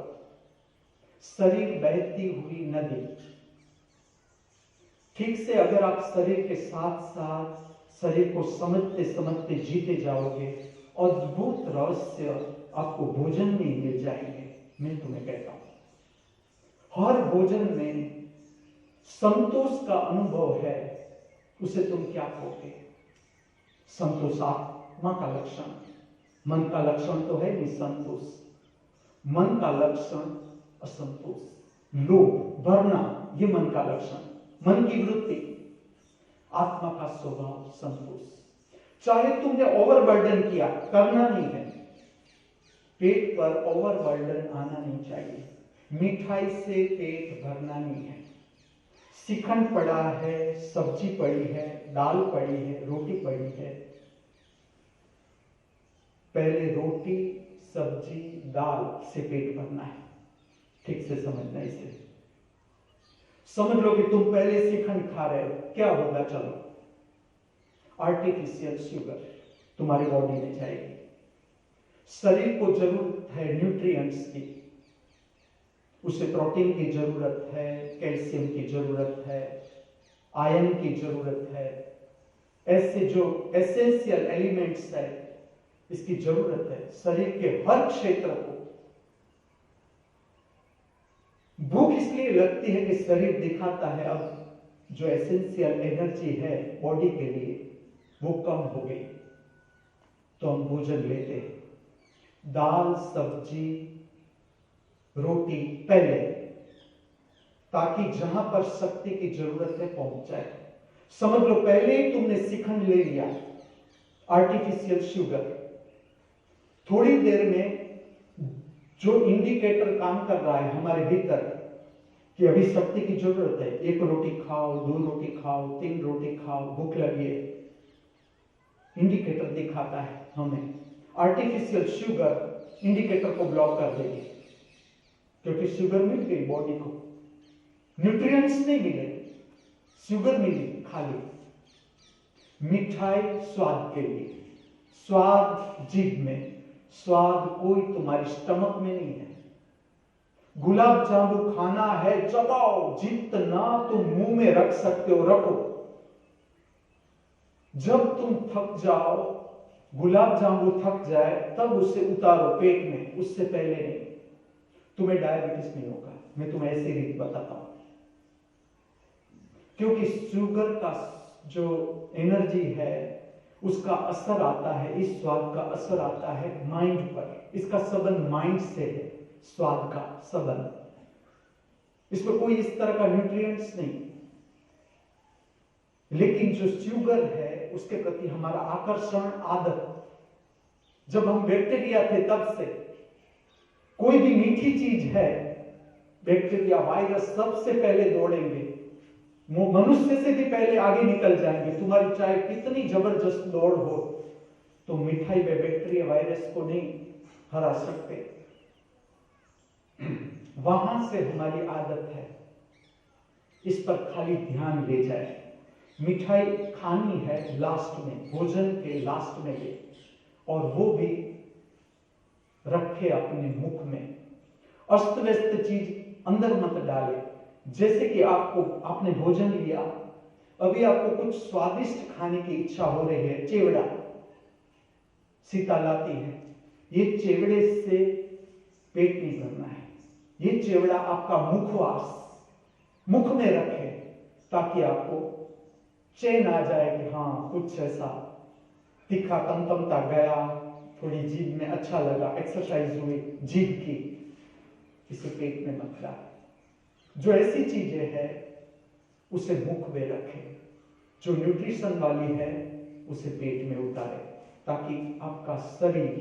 शरीर बहती हुई नदी, ठीक से अगर आप शरीर के साथ साथ शरीर को समझते समझते जीते जाओगे, अद्भुत रहस्य आपको भोजन में ही मिल जाएंगे। मैं तुम्हें कहता हूं, हर भोजन में संतोष का अनुभव है, उसे तुम क्या कहोगे? संतोष आत्मा का लक्षण, मन का लक्षण तो है नहीं संतोष। मन का लक्षण असंतोष, लोभ, भरना, ये मन का लक्षण, मन की वृत्ति। आत्मा का स्वभाव संतोष। चाहे तुमने ओवरबर्डन किया, करना नहीं है, पेट पर ओवरबर्डन आना नहीं चाहिए। मिठाई से पेट भरना नहीं है। शिखंड पड़ा है, सब्जी पड़ी है, दाल पड़ी है, रोटी पड़ी है, पहले रोटी सब्जी दाल से पेट भरना है। ठीक से समझना इसे। समझ लो कि तुम पहले श्रीखंड खा रहे हो, क्या होगा? चलो, आर्टिफिशियल शुगर तुम्हारी बॉडी में जाएगी। शरीर को जरूरत है न्यूट्रिएंट्स की, उसे प्रोटीन की जरूरत है, कैल्शियम की जरूरत है, आयरन की जरूरत है। ऐसे जो एसेंशियल एलिमेंट्स है इसकी जरूरत है शरीर के हर क्षेत्र को। भूख इसलिए लगती है कि शरीर दिखाता है अब जो एसेंशियल एनर्जी है बॉडी के लिए वो कम हो गई, तो हम भोजन लेते हैं। दाल, सब्जी, रोटी पहले, ताकि जहां पर शक्ति की जरूरत है पहुंच जाए। समझ लो पहले ही तुमने श्रीखंड ले लिया, आर्टिफिशियल शुगर। थोड़ी देर में जो इंडिकेटर काम कर रहा है हमारे भीतर कि अभी शक्ति की जरूरत है, 1 रोटी खाओ, 2 रोटी खाओ, 3 रोटी खाओ, भूख लगी है, इंडिकेटर दिखाता है हमें। आर्टिफिशियल शुगर इंडिकेटर को ब्लॉक कर देगी, क्योंकि शुगर मिल गई बॉडी को, न्यूट्रिएंट्स नहीं मिले, शुगर मिली खाली। मिठाई स्वाद के लिए, स्वाद जीभ में, स्वाद कोई तुम्हारी स्टमक में नहीं है। गुलाब जामुन खाना है, चबाओ, जितना तुम मुंह में रख सकते हो रखो। जब तुम थक जाओ, गुलाब जामुन थक जाए, तब उसे उतारो पेट में, उससे पहले नहीं। तुम्हें डायबिटीज नहीं होगा, मैं तुम्हें ऐसी रीत बताता हूं। क्योंकि शुगर का जो एनर्जी है उसका असर आता है, इस स्वाद का असर आता है माइंड पर। इसका संबंध माइंड से है, स्वाद का संबंध। इसमें कोई इस तरह का न्यूट्रिएंट्स नहीं। लेकिन जो शुगर है उसके प्रति हमारा आकर्षण, आदत, जब हम बैक्टीरिया थे तब से, कोई भी मीठी चीज है, बैक्टीरिया, वायरस सबसे पहले दौड़ेंगे, वो मनुष्य से भी पहले आगे निकल जाएंगे। तुम्हारी चाहे कितनी जबरदस्त दौड़ हो, तो मिठाई में बैक्टीरिया वायरस को नहीं हरा सकते। वहां से हमारी आदत है, इस पर खाली ध्यान ले जाए। मिठाई खानी है लास्ट में, भोजन के लास्ट में ले, और वो भी रखे अपने मुख में। अस्त व्यस्त चीज अंदर मत डाले। जैसे कि आपने भोजन लिया, अभी आपको कुछ स्वादिष्ट खाने की इच्छा हो रही है, चिवड़ा सीता लाती है, ये चिवड़े से पेट नहीं भरना है। ये चिवड़ा आपका मुखवास, मुख में रखे, ताकि आपको चैन आ जाए कि हाँ कुछ ऐसा तीखा तमतमता गया, थोड़ी जीभ में अच्छा लगा, एक्सरसाइज हुई जीभ की, इसे पेट में मत डाल। जो ऐसी चीजें हैं उसे मुख में रखे, जो न्यूट्रिशन वाली है उसे पेट में उतारे, ताकि आपका शरीर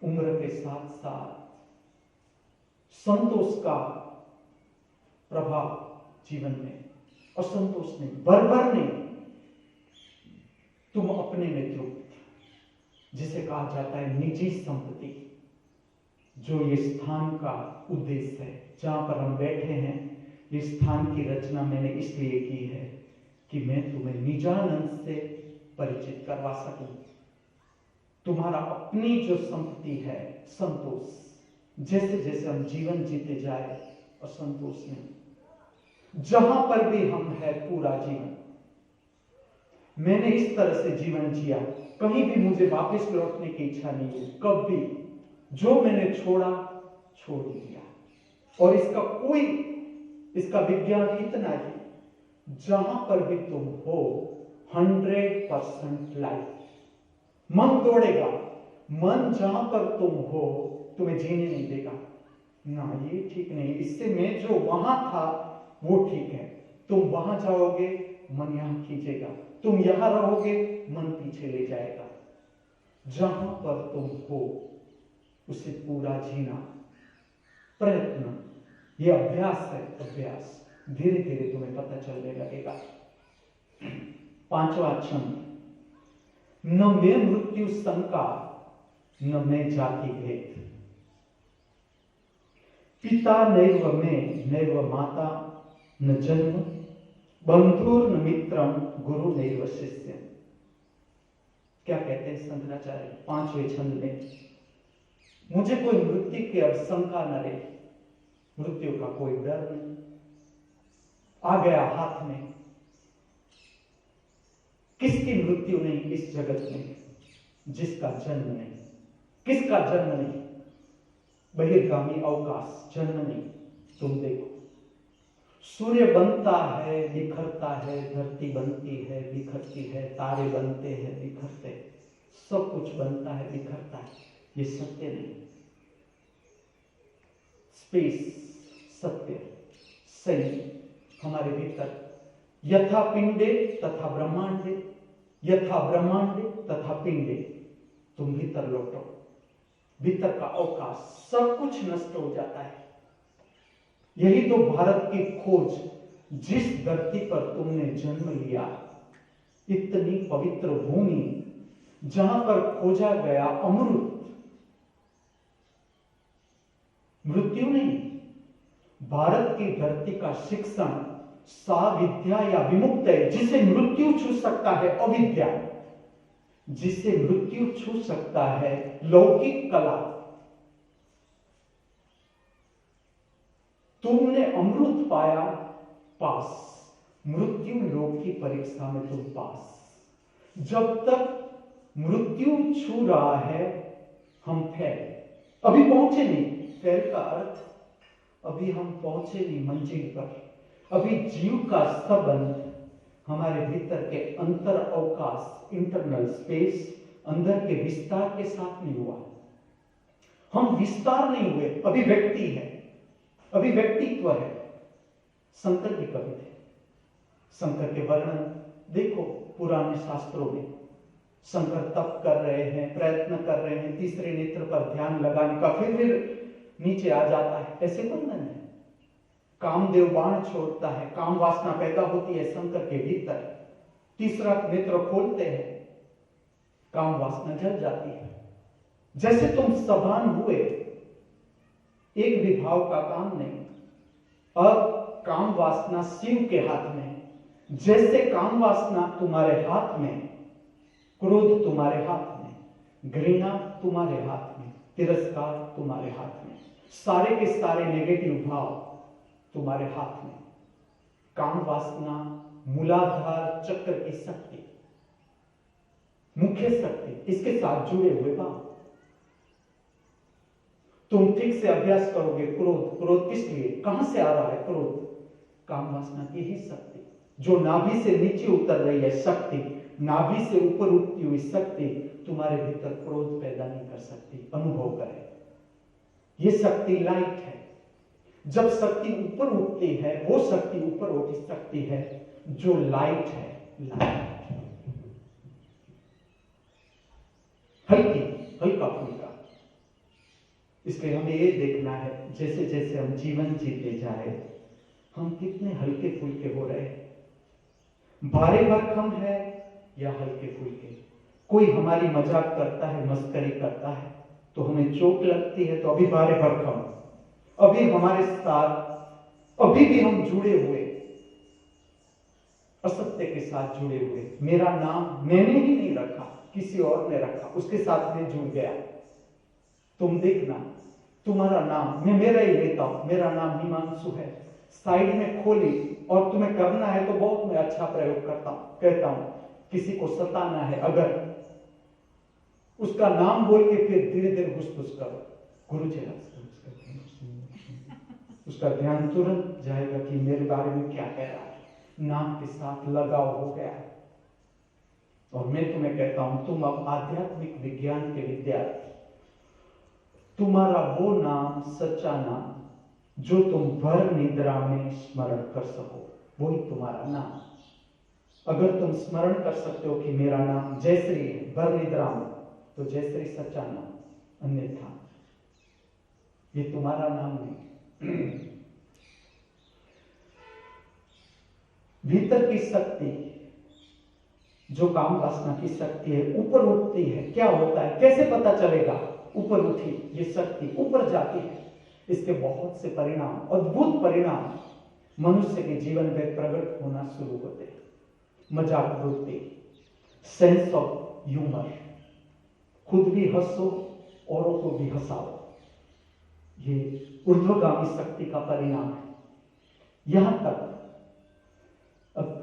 उम्र के साथ साथ संतोष का प्रभाव जीवन में, असंतोष नहीं, बर्बर नहीं, तुम अपने में तृप्त, जिसे कहा जाता है निजी संपत्ति, जो ये स्थान का उद्देश्य है। जहां पर हम बैठे हैं, इस स्थान की रचना मैंने इसलिए की है कि मैं तुम्हें निजानंद से परिचित करवा सकूं। तुम्हारा अपनी जो संपत्ति है संतोष, जैसे जैसे हम जीवन जीते जाए, असंतोष नहीं। जहां पर भी हम है पूरा जीवन, मैंने इस तरह से जीवन जिया, कहीं भी मुझे वापस लौटने की इच्छा नहीं है, कभी। जो मैंने छोड़ा छोड़ दिया। और इसका विज्ञान इतना ही, जहां पर भी तुम हो 100% लाइफ। मन दौड़ेगा, मन जहां पर तुम हो तुम्हें जीने नहीं देगा। ना ये ठीक नहीं, इससे मैं जो वहां था वो ठीक है। तुम वहां जाओगे, मन यहां खींचेगा, तुम यहां रहोगे, मन पीछे ले जाएगा। जहां पर तुम हो उसे पूरा जीना, प्रयत्न, ये अभ्यास है, अभ्यास। धीरे धीरे तुम्हें पता चलने लगेगा। 5वां छंद, न मैं मृत्यु शंका, न मैं जाति भेद। पिता नैव मे नैव माता न जन्म, बंधुर्न मित्रम गुरु नैव शिष्य। क्या कहते हैं शंकराचार्य 5वें छंद में? मुझे कोई मृत्यु की अब शंका न रही, मृत्यु का कोई डर नहीं, आ गया हाथ में। किसकी मृत्यु नहीं इस जगत में? जिसका जन्म नहीं। किसका जन्म नहीं? बहिर्गामी अवकाश, जन्म नहीं। तुम देखो, सूर्य बनता है बिखरता है, धरती बनती है बिखरती है, तारे बनते हैं बिखरते, सब कुछ बनता है बिखरता है, ये सत्य नहीं। स्पेस सत्य सही हमारे भीतर, यथा पिंडे तथा ब्रह्मांडे, यथा ब्रह्मांडे तथा पिंडे। तुम भीतर लौटो, भीतर का अवकाश, सब कुछ नष्ट हो जाता है। यही तो भारत की खोज, जिस धरती पर तुमने जन्म लिया, इतनी पवित्र भूमि जहां पर खोजा गया अमृत, मृत्यु नहीं। भारत की धरती का शिक्षण सा विद्या या विमुक्त है। जिसे मृत्यु छू सकता है अविद्या, जिसे मृत्यु छू सकता है लौकिक कला। तुमने अमृत पाया, पास। मृत्यु लोक की परीक्षा में तुम पास। जब तक मृत्यु छू रहा है हम फेल, अभी पहुंचे नहीं। फेल का अर्थ अभी हम पहुंचे नहीं मंजिल पर। अभी जीव का संबंध हमारे भीतर के अंतर अवकाश, इंटरनल स्पेस, अंदर के विस्तार के साथ नहीं हुआ। हम विस्तार नहीं हुए, अभी व्यक्ति है, अभी व्यक्तित्व है। शंकर भी कवि थे। शंकर के वर्णन देखो पुराने शास्त्रों में। शंकर तप कर रहे हैं, प्रयत्न कर रहे हैं, तीसरे नेत्र पर ध्यान लगाने का, फिर नीचे आ जाता है, ऐसे वर्णन है। कामदेव बाण छोड़ता है, काम वासना पैदा होती है शंकर के भीतर, तीसरा नेत्र खोलते हैं, काम वासना जल जाती है। जैसे तुम सभान हुए, एक भी भाव का काम नहीं। अब काम वासना शिव के हाथ में। जैसे काम वासना तुम्हारे हाथ में, क्रोध तुम्हारे हाथ में, घृणा तुम्हारे हाथ में, तिरस्कार तुम्हारे हाथ में, सारे के सारे नेगेटिव भाव तुम्हारे हाथ में। काम वासना मूलाधार चक्र की शक्ति, मुख्य शक्ति, इसके साथ जुड़े हुए भाव। तुम ठीक से अभ्यास करोगे। क्रोध, क्रोध किस लिए, कहां से आ रहा है क्रोध? काम वासना की ही शक्ति, जो नाभि से नीचे उतर रही है शक्ति, नाभि से ऊपर उठती हुई शक्ति तुम्हारे भीतर क्रोध पैदा नहीं कर सकती। अनुभव करें, यह शक्ति लाइट है। जब शक्ति ऊपर उठती है, वो शक्ति ऊपर उठ सकती है जो लाइट है। लाइट हल्की, हल्का फुल्का। इसलिए हमें ये देखना है, जैसे जैसे हम जीवन जीते जाए, हम कितने हल्के फुल्के हो रहे हैं। भारे भरकम है या हल्के फुल्के। कोई हमारी मजाक करता है, मस्करी करता है, तो हमें चोट लगती है, तो अभी भारे भरकम, अभी हमारे साथ अभी भी हम जुड़े हुए, असत्य के साथ जुड़े हुए। मेरा नाम मैंने ही नहीं रखा, किसी और ने रखा, उसके साथ में जुड़ गया। तुम देखना, तुम्हारा नाम मैं मेरा ही लेता हूं, मेरा नाम हिमांशु है, साइड में खोली, और तुम्हें करना है तो बहुत मैं अच्छा प्रयोग करता हूं, कहता हूं किसी को सताना है अगर, उसका नाम बोल के फिर धीरे धीरे घुस करो, गुरु जी उसका ध्यान तुरंत जाएगा कि मेरे बारे में क्या कह रहा है। नाम के साथ लगाव हो गया है। और मैं तुम्हें कहता हूं, तुम अब आध्यात्मिक विज्ञान के विद्यार्थी, तुम्हारा वो नाम, सच्चा नाम, जो तुम भर निद्रा में स्मरण कर सको, वही तुम्हारा नाम। अगर तुम स्मरण कर सकते हो कि मेरा नाम जयश्री है भर निद्रा में, तो जयश्री सच्चा नाम, अन्यथा ये तुम्हारा नाम नहीं। भीतर की शक्ति, जो काम वासना की शक्ति है, ऊपर उठती है। क्या होता है, कैसे पता चलेगा ऊपर उठी? ये शक्ति ऊपर जाती है, इसके बहुत से परिणाम, अद्भुत परिणाम मनुष्य के जीवन में प्रकट होना शुरू होते हैं। मजाक वृत्ति, सेंस ऑफ ह्यूमर, खुद भी हंसो, औरों को भी हंसाओ, ये ऊर्ध्वगामी शक्ति का परिणाम है। यहां तक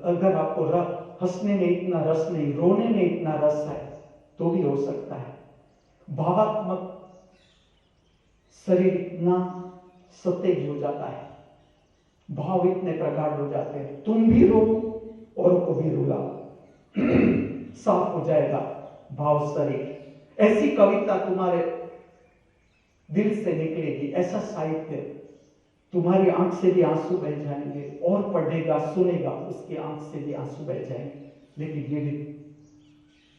अगर आपको हंसने में इतना रस नहीं, रोने में इतना रस है, तो भी हो सकता है। भावात्मक शरीर इतना सतेज हो जाता है, भाव इतने प्रगाढ़ हो जाते हैं, तुम भी रो औरों को भी रुलाओ, साफ हो जाएगा भाव शरीर। ऐसी कविता तुम्हारे दिल से निकलेगी, ऐसा साहित्य, तुम्हारी आंख से भी आंसू बह जाएंगे, और पढ़ेगा सुनेगा उसकी आंख से भी आंसू बह जाएंगे। लेकिन ये भी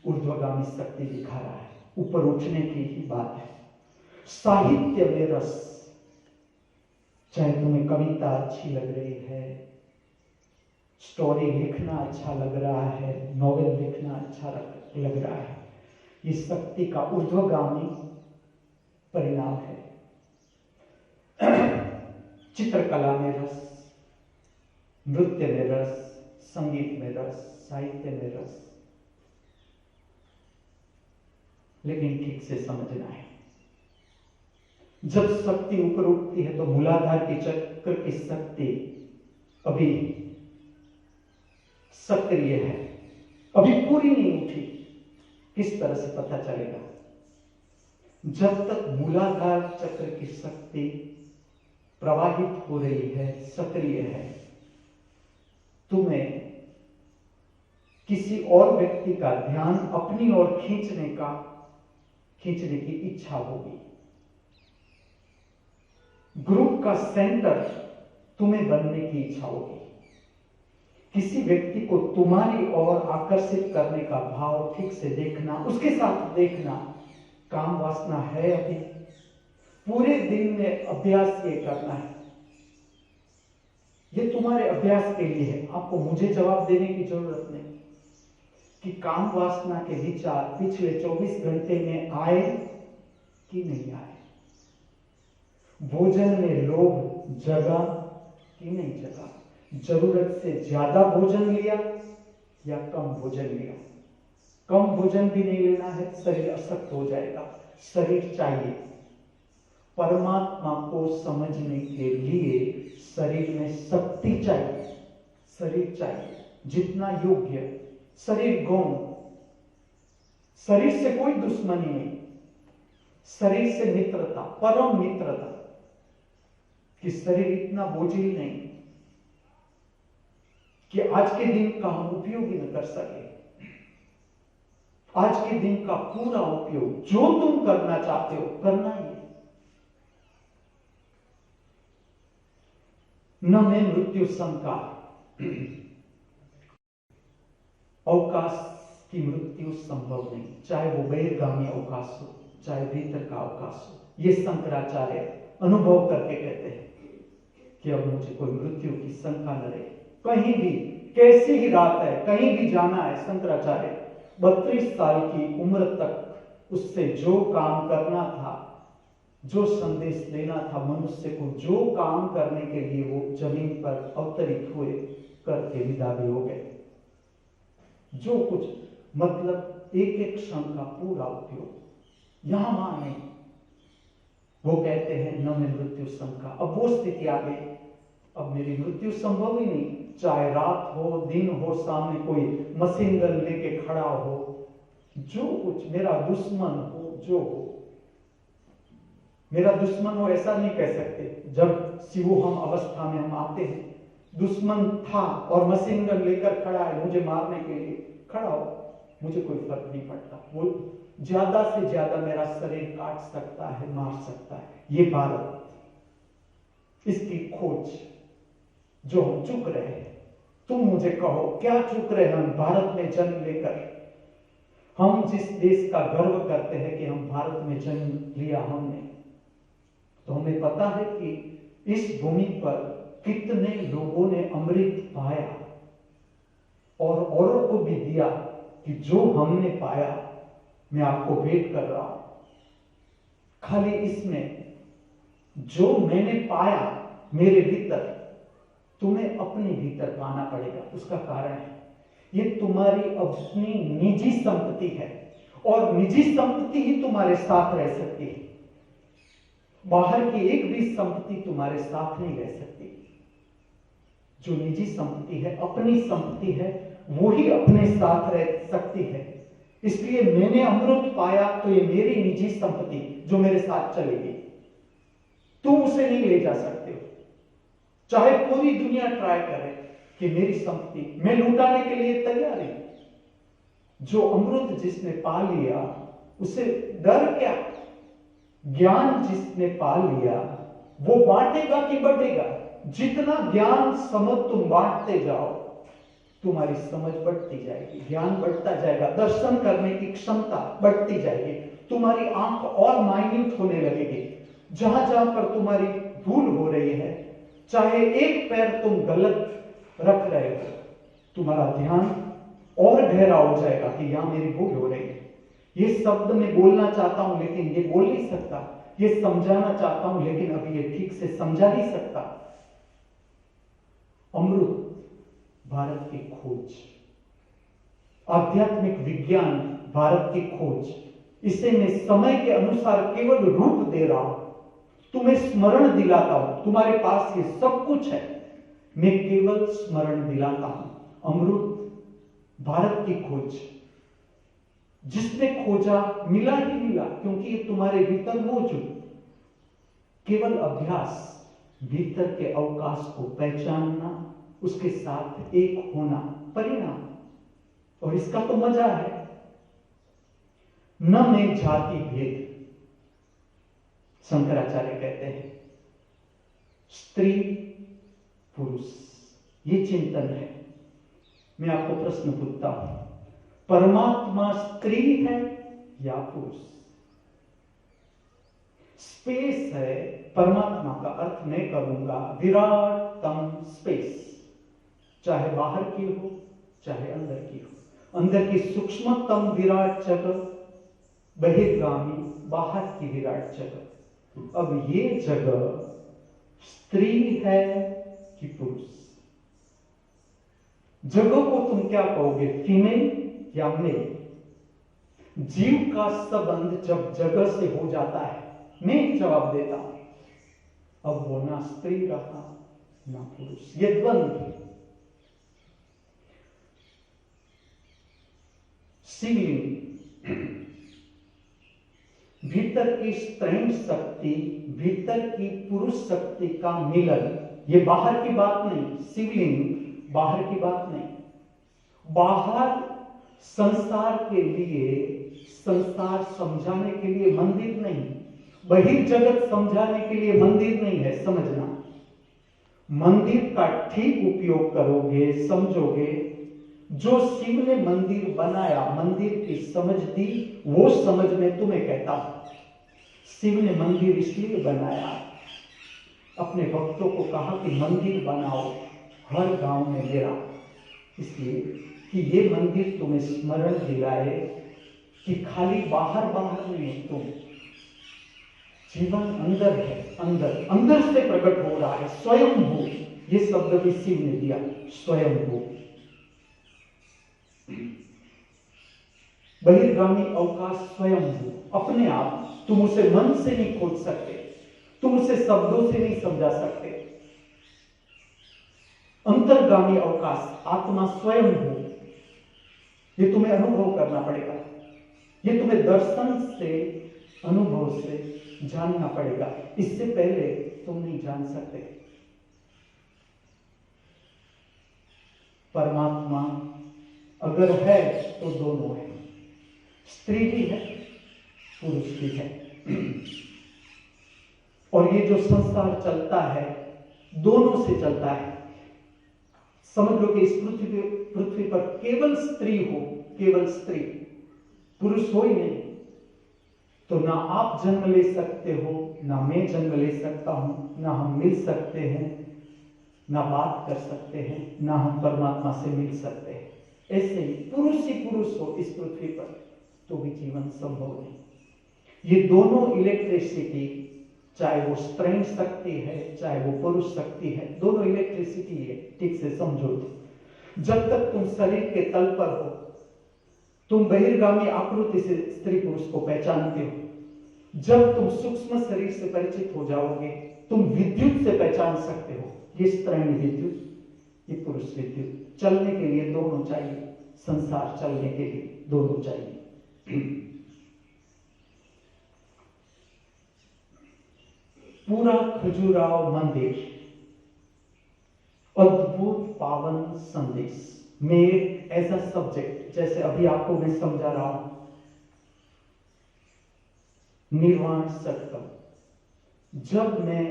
ऊर्ध्वगामी शक्ति दिखा रहा है, ऊपर उठने की ही बात है। साहित्य में रस, चाहे तुम्हें कविता अच्छी लग रही है, स्टोरी लिखना अच्छा लग रहा है, नॉवेल लिखना अच्छा लग रहा है, ये शक्ति का ऊर्ध्वगामी परिणाम है। चित्रकला में रस, नृत्य में रस, संगीत में रस, साहित्य में रस, लेकिन ठीक से समझना है। जब शक्ति ऊपर उठती है तो मूलाधार के चक्र की शक्ति अभी सक्रिय है, अभी पूरी नहीं उठी। किस तरह से पता चलेगा? जब तक मूलाधार चक्र की शक्ति प्रवाहित हो रही है, सक्रिय है, तुम्हें किसी और व्यक्ति का ध्यान अपनी ओर खींचने की इच्छा होगी। ग्रुप का सेंटर तुम्हें बनने की इच्छा होगी। किसी व्यक्ति को तुम्हारी ओर आकर्षित करने का भाव ठीक से देखना, उसके साथ देखना, काम वासना है अभी। पूरे दिन में अभ्यास ये करना है, ये तुम्हारे अभ्यास के लिए है। आपको मुझे जवाब देने की जरूरत नहीं कि काम वासना के विचार पिछले 24 घंटे में आए कि नहीं आए, भोजन में लोभ जगा कि नहीं जगा, जरूरत से ज्यादा भोजन लिया या कम भोजन लिया। कम भोजन भी नहीं लेना है, शरीर अशक्त हो जाएगा। शरीर चाहिए, परमात्मा को समझने के लिए शरीर में शक्ति चाहिए, शरीर चाहिए जितना योग्य। शरीर गौण, शरीर से कोई दुश्मनी नहीं, शरीर से मित्रता, परम मित्रता, कि शरीर इतना बोझिल नहीं कि आज के दिन का हम उपयोग ही न कर सके। आज के दिन का पूरा उपयोग जो तुम करना चाहते हो करना ही है। न में मृत्यु शंका, अवकाश की मृत्यु संभव नहीं, चाहे वो बहिर्गामी अवकाश हो, चाहे भीतर का अवकाश हो। ये शंकराचार्य अनुभव करके कहते हैं कि अब मुझे कोई मृत्यु की शंका न रहे। कहीं भी कैसी ही रात है, कहीं भी जाना है, शंकराचार्य 32 साल की उम्र तक उससे जो काम करना था, जो संदेश देना था मनुष्य को, जो काम करने के लिए वो जमीन पर अवतरित हुए, करके विदा भी हो गए। जो कुछ मतलब एक एक क्षण का पूरा उपयोग, यहां वहां नहीं। वो कहते हैं न में मृत्यु शंका। अब वो स्थिति आ गई, अब मेरी मृत्यु संभव ही नहीं। चाहे रात हो, दिन हो, सामने कोई मशीन गन लेके खड़ा हो, जो कुछ मेरा दुश्मन हो, जो हो मेरा दुश्मन हो, ऐसा नहीं कह सकते। जब शिवोहम अवस्था में हम आते हैं, दुश्मन था और मशीन गन लेकर खड़ा है मुझे मारने के लिए, खड़ा हो, मुझे कोई फर्क नहीं पड़ता। वो ज्यादा से ज्यादा मेरा शरीर काट सकता है, मार सकता है। ये भारत, इसकी खोज जो हम चुक रहे हैं। तुम मुझे कहो क्या चुक रहे हैं हम भारत में जन्म लेकर? हम जिस देश का गर्व करते हैं कि हम भारत में जन्म लिया हमने, तो हमें पता है कि इस भूमि पर कितने लोगों ने अमृत पाया और औरों को भी दिया कि जो हमने पाया मैं आपको भेंट कर रहा हूं। खाली इसमें जो मैंने पाया मेरे भीतर, तुम्हें अपने भीतर पाना पड़ेगा। उसका कारण है ये तुम्हारी अपनी निजी संपत्ति है, और निजी संपत्ति ही तुम्हारे साथ रह सकती है। बाहर की एक भी संपत्ति तुम्हारे साथ नहीं रह सकती। जो निजी संपत्ति है, अपनी संपत्ति है, वो ही अपने साथ रह सकती है। इसलिए मैंने अमृत पाया तो ये मेरी निजी संपत्ति जो मेरे साथ चलेगी, तुम उसे नहीं ले जा सकते हो। चाहे पूरी दुनिया ट्राई करे कि मेरी संपत्ति मैं लुटाने के लिए तैयार हूं। जो अमृत जिसने पा लिया उसे डर क्या? ज्ञान जिसने पा लिया वो बांटेगा कि बढ़ेगा? जितना ज्ञान समझ तुम बांटते जाओ, तुम्हारी समझ बढ़ती जाएगी, ज्ञान बढ़ता जाएगा, दर्शन करने की क्षमता बढ़ती जाएगी, तुम्हारी आंख और माइन्यूट होने लगेगी। जहां जहां पर तुम्हारी भूल हो रही है, चाहे एक पैर तुम गलत रख रहे हो, तुम्हारा ध्यान और गहरा हो जाएगा कि यहां मेरी भूल हो रही है। ये शब्द मैं बोलना चाहता हूं लेकिन ये बोल नहीं सकता, ये समझाना चाहता हूं लेकिन अभी ये ठीक से समझा नहीं सकता। अमृत भारत की खोज, आध्यात्मिक विज्ञान भारत की खोज, इसे मैं समय के अनुसार केवल रूप दे रहा हूं, तुम्हें स्मरण दिलाता हूं। तुम्हारे पास ये सब कुछ है, मैं केवल स्मरण दिलाता हूं। अमृत भारत की खोज, जिसने खोजा मिला ही मिला, क्योंकि ये तुम्हारे भीतर मौजूद। केवल अभ्यास, भीतर के अवकाश को पहचानना, उसके साथ एक होना, परिणाम। और इसका तो मजा है। न में जाति भेद, शंकराचार्य कहते हैं, स्त्री पुरुष, ये चिंतन है। मैं आपको प्रश्न पूछता हूं, परमात्मा स्त्री है या पुरुष? स्पेस है परमात्मा का अर्थ मैं करूंगा विराटतम स्पेस, चाहे बाहर की हो चाहे अंदर की हो। अंदर की सूक्ष्मतम विराट जगह, बहिर्गामी बाहर की विराट जगह। अब ये जगह स्त्री है कि पुरुष? जगह को तुम क्या कहोगे, फीमेल या मेल? जीव का संबंध जब जगह से हो जाता है, मैं एक जवाब देता हूं, अब वो ना स्त्री रहा ना पुरुष, ये द्वंद्व। शिवलिंग, भीतर की स्त्रैण शक्ति, भीतर की पुरुष शक्ति का मिलन, ये बाहर की बात नहीं। शिवलिंग बाहर की बात नहीं। बाहर संसार के लिए, संसार समझाने के लिए मंदिर नहीं, बहिर्जगत समझाने के लिए मंदिर नहीं है। समझना, मंदिर का ठीक उपयोग करोगे, समझोगे। जो शिव ने मंदिर बनाया, मंदिर की समझ दी, वो समझ में तुम्हें कहता हूं। शिव ने मंदिर इसलिए बनाया, अपने भक्तों को कहा कि मंदिर बनाओ हर गांव में मेरा, इसलिए कि ये मंदिर तुम्हें स्मरण दिलाए कि खाली बाहर बाहर नहीं, तुम जीवन अंदर है, अंदर अंदर से प्रकट हो रहा है। स्वयंभू, ये शब्द भी शिव ने दिया, स्वयंभू। बहिर्गामी अवकाश स्वयंभू, अपने आप, तुम उसे मन से नहीं खोज सकते, तुम उसे शब्दों से नहीं समझा सकते। अंतर्गामी अवकाश, आत्मा स्वयंभू, ये तुम्हें अनुभव करना पड़ेगा, ये तुम्हें दर्शन से, अनुभव से जानना पड़ेगा। इससे पहले तुम नहीं जान सकते। परमात्मा अगर है तो दोनों है, स्त्री भी है पुरुष भी है। और ये जो संसार चलता है दोनों से चलता है। समझ लो कि इस पृथ्वी पर केवल स्त्री हो, केवल स्त्री, पुरुष हो ही नहीं, तो ना आप जन्म ले सकते हो, ना मैं जन्म ले सकता हूं, ना हम मिल सकते हैं, ना बात कर सकते हैं, ना हम परमात्मा से मिल सकते हैं। ऐसे ही पुरुष हो इस पृथ्वी पर तो भी जीवन संभव नहीं। ये दोनों इलेक्ट्रिसिटी चाहे वो स्त्रीण शक्ति है, चाहे वो पुरुष शक्ति है, दोनों इलेक्ट्रिसिटी है। ठीक से समझो तो जब तक तुम शरीर के तल पर हो, तुम बहिर्गामी आकृति से स्त्री पुरुष को पहचानते हो। जब तुम सूक्ष्म शरीर से परिचित हो जाओगे, तुम विद्युत से पहचान सकते हो, ये स्त्रीण विद्युत, ये पुरुष विद्युत। चलने के लिए दोनों चाहिए, संसार चलने के लिए दोनों चाहिए। पूरा खजुराहो मंदिर अद्भुत पावन संदेश में एक ऐसा सब्जेक्ट, जैसे अभी आपको मैं समझा रहा हूं, निर्वाण सत्संग, जब मैं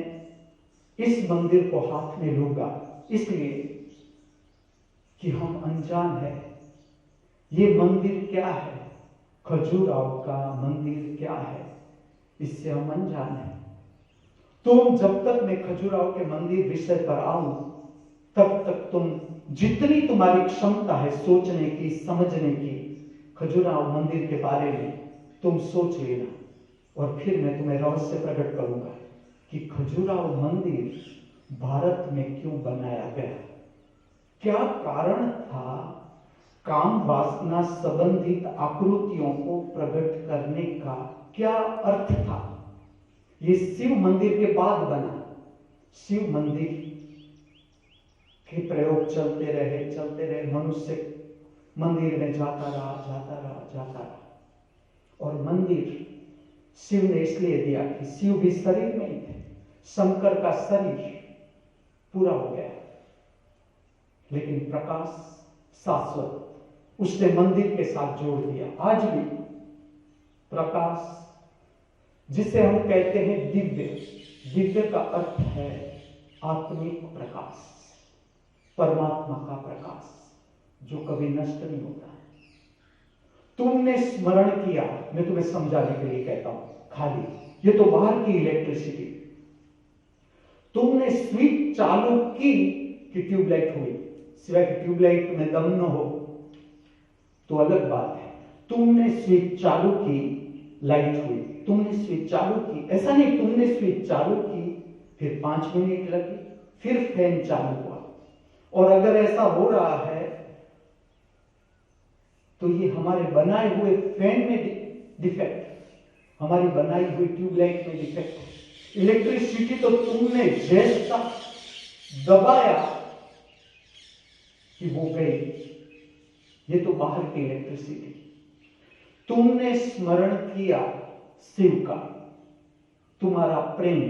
इस मंदिर को हाथ में लूंगा, इसलिए कि हम अनजान है ये मंदिर क्या है, खजुराहो का मंदिर क्या है, इससे हम अनजान है। तो जब तक मैं खजुराहो के मंदिर विषय पर आऊं, तब तक तुम जितनी तुम्हारी क्षमता है सोचने की, समझने की, खजुराहो मंदिर के बारे में तुम सोच लेना, और फिर मैं तुम्हें रहस्य प्रकट करूंगा कि खजुराहो मंदिर भारत में क्यों बनाया गया, क्या कारण था काम वासना संबंधित आकृतियों को प्रकट करने का, क्या अर्थ था। ये शिव मंदिर के बाद बना। शिव मंदिर के प्रयोग चलते रहे, मनुष्य मंदिर में जाता रहा। और मंदिर शिव ने इसलिए दिया कि शिव भी शरीर में ही थे, शंकर का शरीर पूरा हो गया, लेकिन प्रकाश शाश्वत, उसने मंदिर के साथ जोड़ दिया। आज भी प्रकाश, जिसे हम कहते हैं दिव्य, दिव्य का अर्थ है आत्मिक प्रकाश, परमात्मा का प्रकाश जो कभी नष्ट नहीं होता है। तुमने स्मरण किया, मैं तुम्हें समझाने के लिए कहता हूं, खाली ये तो बाहर की इलेक्ट्रिसिटी। तुमने स्विच चालू की कि ट्यूबलाइट हुई, सिवाय कि ट्यूबलाइट में दम न हो तो अलग बात है। तुमने स्विच चालू की, लाइट हुई, तुमने स्विच चालू की, ऐसा नहीं तुमने स्विच चालू की फिर 5 मिनट लगे, फिर फैन चालू हुआ। और अगर ऐसा हो रहा है तो ये हमारे बनाए हुए फैन में डिफेक्ट, हमारी बनाई हुई ट्यूबलाइट में डिफेक्ट है। इलेक्ट्रिसिटी तो तुमने जैसा दबाया कि वो गई, ये तो बाहर की इलेक्ट्रिसिटी। तुमने स्मरण किया शिव का, तुम्हारा प्रेम,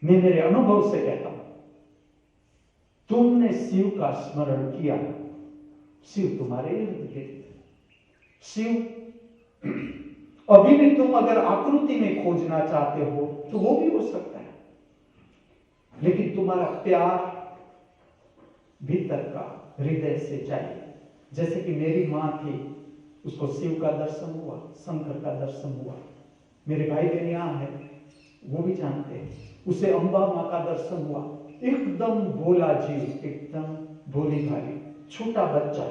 मैं मेरे अनुभव से कहता हूं, तुमने शिव का स्मरण किया, शिव तुम्हारे इर्द गिर्द। शिव अभी भी तुम अगर आकृति में खोजना चाहते हो तो वो भी हो सकता है, लेकिन तुम्हारा प्यार भीतर का, हृदय से चाहिए। जैसे कि मेरी मां थी, उसको शिव का दर्शन हुआ, शंकर का दर्शन हुआ। मेरे भाई बहन यहां है, वो भी जानते हैं, उसे अंबा मां का दर्शन हुआ। एकदम भोला जीव, एकदम भोली भाली छोटा बच्चा।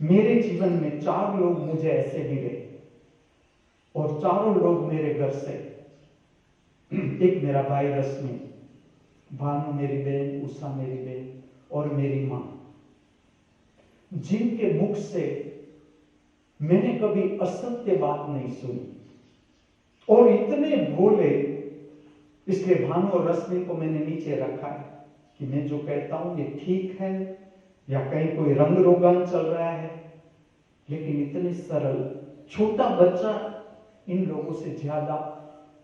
मेरे जीवन में 4 लोग मुझे ऐसे मिले, और चारों लोग मेरे घर से। एक मेरा भाई रश्मि, भानु मेरी बहन, उषा मेरी बहन, और मेरी मां, जिनके मुख से मैंने कभी असत्य बात नहीं सुनी, और इतने भोले, इसलिए भानु और रश्मि को मैंने नीचे रखा है कि मैं जो कहता हूं ये ठीक है या कहीं कोई रंग रोगन चल रहा है। लेकिन इतने सरल, छोटा बच्चा इन लोगों से ज्यादा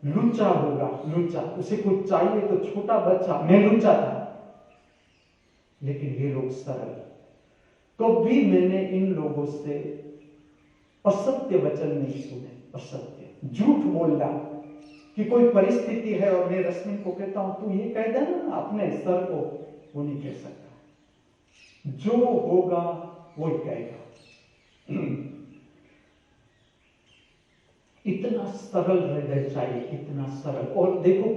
लुच्चा होगा, लुच्चा, उसे कुछ चाहिए तो छोटा बच्चा, मैं लुच्चा था, लेकिन ये लोग सरल। कभी मैंने इन लोगों से असत्य वचन नहीं सुने, असत्य, झूठ बोलना कि कोई परिस्थिति है और मैं रश्मि को कहता हूं तू ये कह देना अपने सर को, वो नहीं कह सकता, जो होगा वो ही कहेगा। इतना सरल हृदय चाहिए, इतना सरल। और देखो,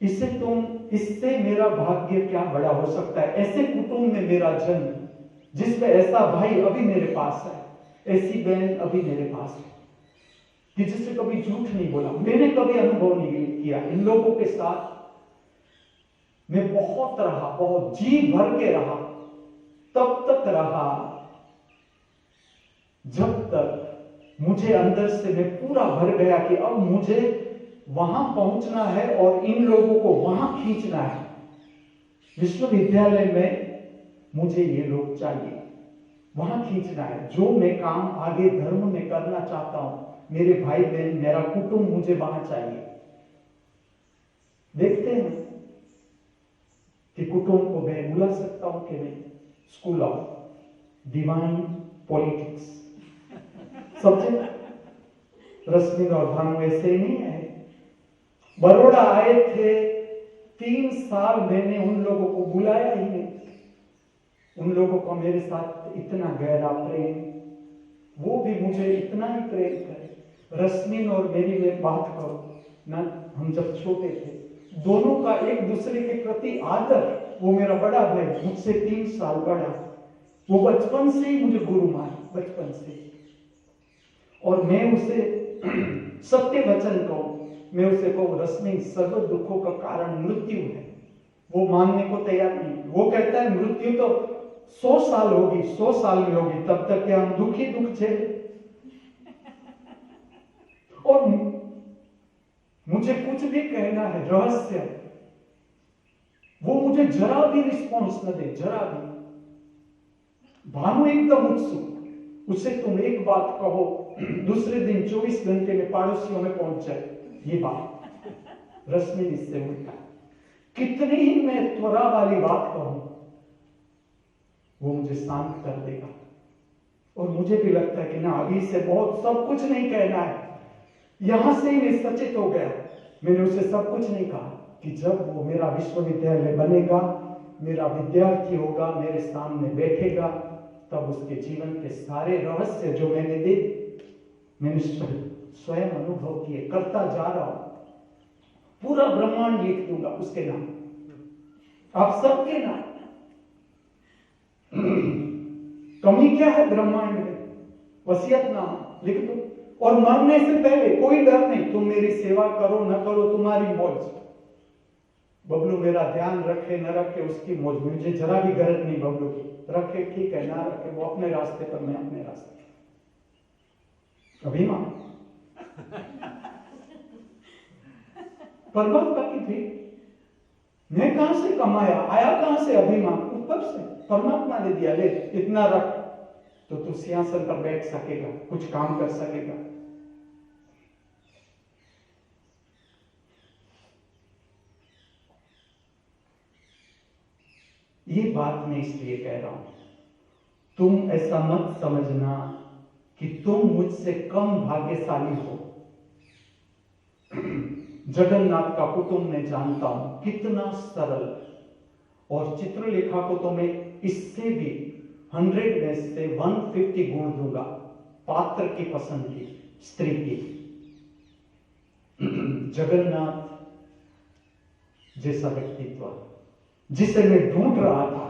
इससे मेरा भाग्य क्या बड़ा हो सकता है। ऐसे कुटुंब में मेरा जन्म, जिसमें ऐसा भाई अभी मेरे पास है, ऐसी बहन अभी मेरे पास है। कि जिससे कभी झूठ नहीं बोला। मैंने कभी अनुभव नहीं किया। इन लोगों के साथ मैं बहुत रहा, बहुत जी भर के रहा, तब तक रहा जब तक मुझे अंदर से मैं पूरा भर गया कि अब मुझे वहां पहुंचना है और इन लोगों को वहां खींचना है। विश्वविद्यालय में मुझे ये लोग चाहिए, वहां खींचना है। जो मैं काम आगे धर्म में करना चाहता हूं, मेरे भाई बहन, मेरा कुटुंब मुझे वहां चाहिए। देखते हैं कि कुटुंब को मैं बुला सकता हूं कि नहीं, school of divine politics subject. Rashmi और भानु ऐसे नहीं है। बड़ौदा आए थे, 3 साल मैंने उन लोगों को बुलाया ही नहीं। उन लोगों को मेरे साथ इतना गहरा प्रेम, वो भी मुझे इतना ही प्रेम करे। रश्मि और मेरी मैं बात करूं ना, हम जब छोटे थे, दोनों का एक दूसरे के प्रति आदर। वो मेरा बड़ा भाई, मुझसे 3 साल बड़ा, वो बचपन से ही मुझे गुरु मान, बचपन से। और मैं उसे सत्य वचन कहूं, मैं उसे कहूं, रश्मि, सर्व दुखों का कारण मृत्यु है। वो मानने को तैयार नहीं। वो कहता है मृत्यु तो 100 साल होगी, 100 साल में होगी, तब तक क्या हम दुख ही दुख झेले। और मुझे कुछ भी कहना है रहस्य, वो मुझे जरा भी रिस्पॉन्स न दे, जरा भी। भानु एकदम उत्सुक, उसे तुम एक बात कहो, दूसरे दिन 24 घंटे में पड़ोसियों में पहुंच जाए। ये बात रश्मि इससे उल्टा, कितनी ही मैं त्वरा वाली बात कहूं, वो मुझे शांत कर देगा। और मुझे भी लगता है कि ना, अभी से बहुत सब कुछ नहीं कहना है। यहां से ही मैं सचेत हो गया। मैंने उसे सब कुछ नहीं कहा कि जब वो मेरा विश्वविद्यालय बनेगा, मेरा विद्यार्थी होगा, मेरे सामने बैठेगा, तब उसके जीवन के सारे रहस्य जो मैंने स्वयं अनुभव किए, करता जा रहा हूं, पूरा ब्रह्मांड लिख दूंगा उसके नाम, आप सबके नाम। कमी क्या है ब्रह्मांड में? वसीयतनामा लिख दो। और मरने से पहले कोई डर नहीं, तुम मेरी सेवा करो न करो, तुम्हारी मौज। बबलू मेरा ध्यान रखे न रखे, उसकी मौज, मुझे जरा भी गरज नहीं बबलू की। रखे ठीक है, ना रखे वो अपने रास्ते पर, मैं अपने रास्ते। अभिमान परमात्मा की थी। मैं कहां से कमाया, आया कहां से अभिमान? ऊपर से परमात्मा ने दिया। ले इतना रख तो तू सिंहासन पर बैठ सकेगा, कुछ काम कर सकेगा। ये बात मैं इसलिए कह रहा हूं, तुम ऐसा मत समझना कि तुम मुझसे कम भाग्यशाली हो। जगन्नाथ का कुटुंब मैं जानता हूं कितना सरल, और चित्रलेखा को तो मैं इससे भी 100 में से 150 गुण दूंगा। पात्र की पसंद की, स्त्री की। जगन्नाथ जैसा व्यक्तित्व जिसे मैं ढूंढ रहा था,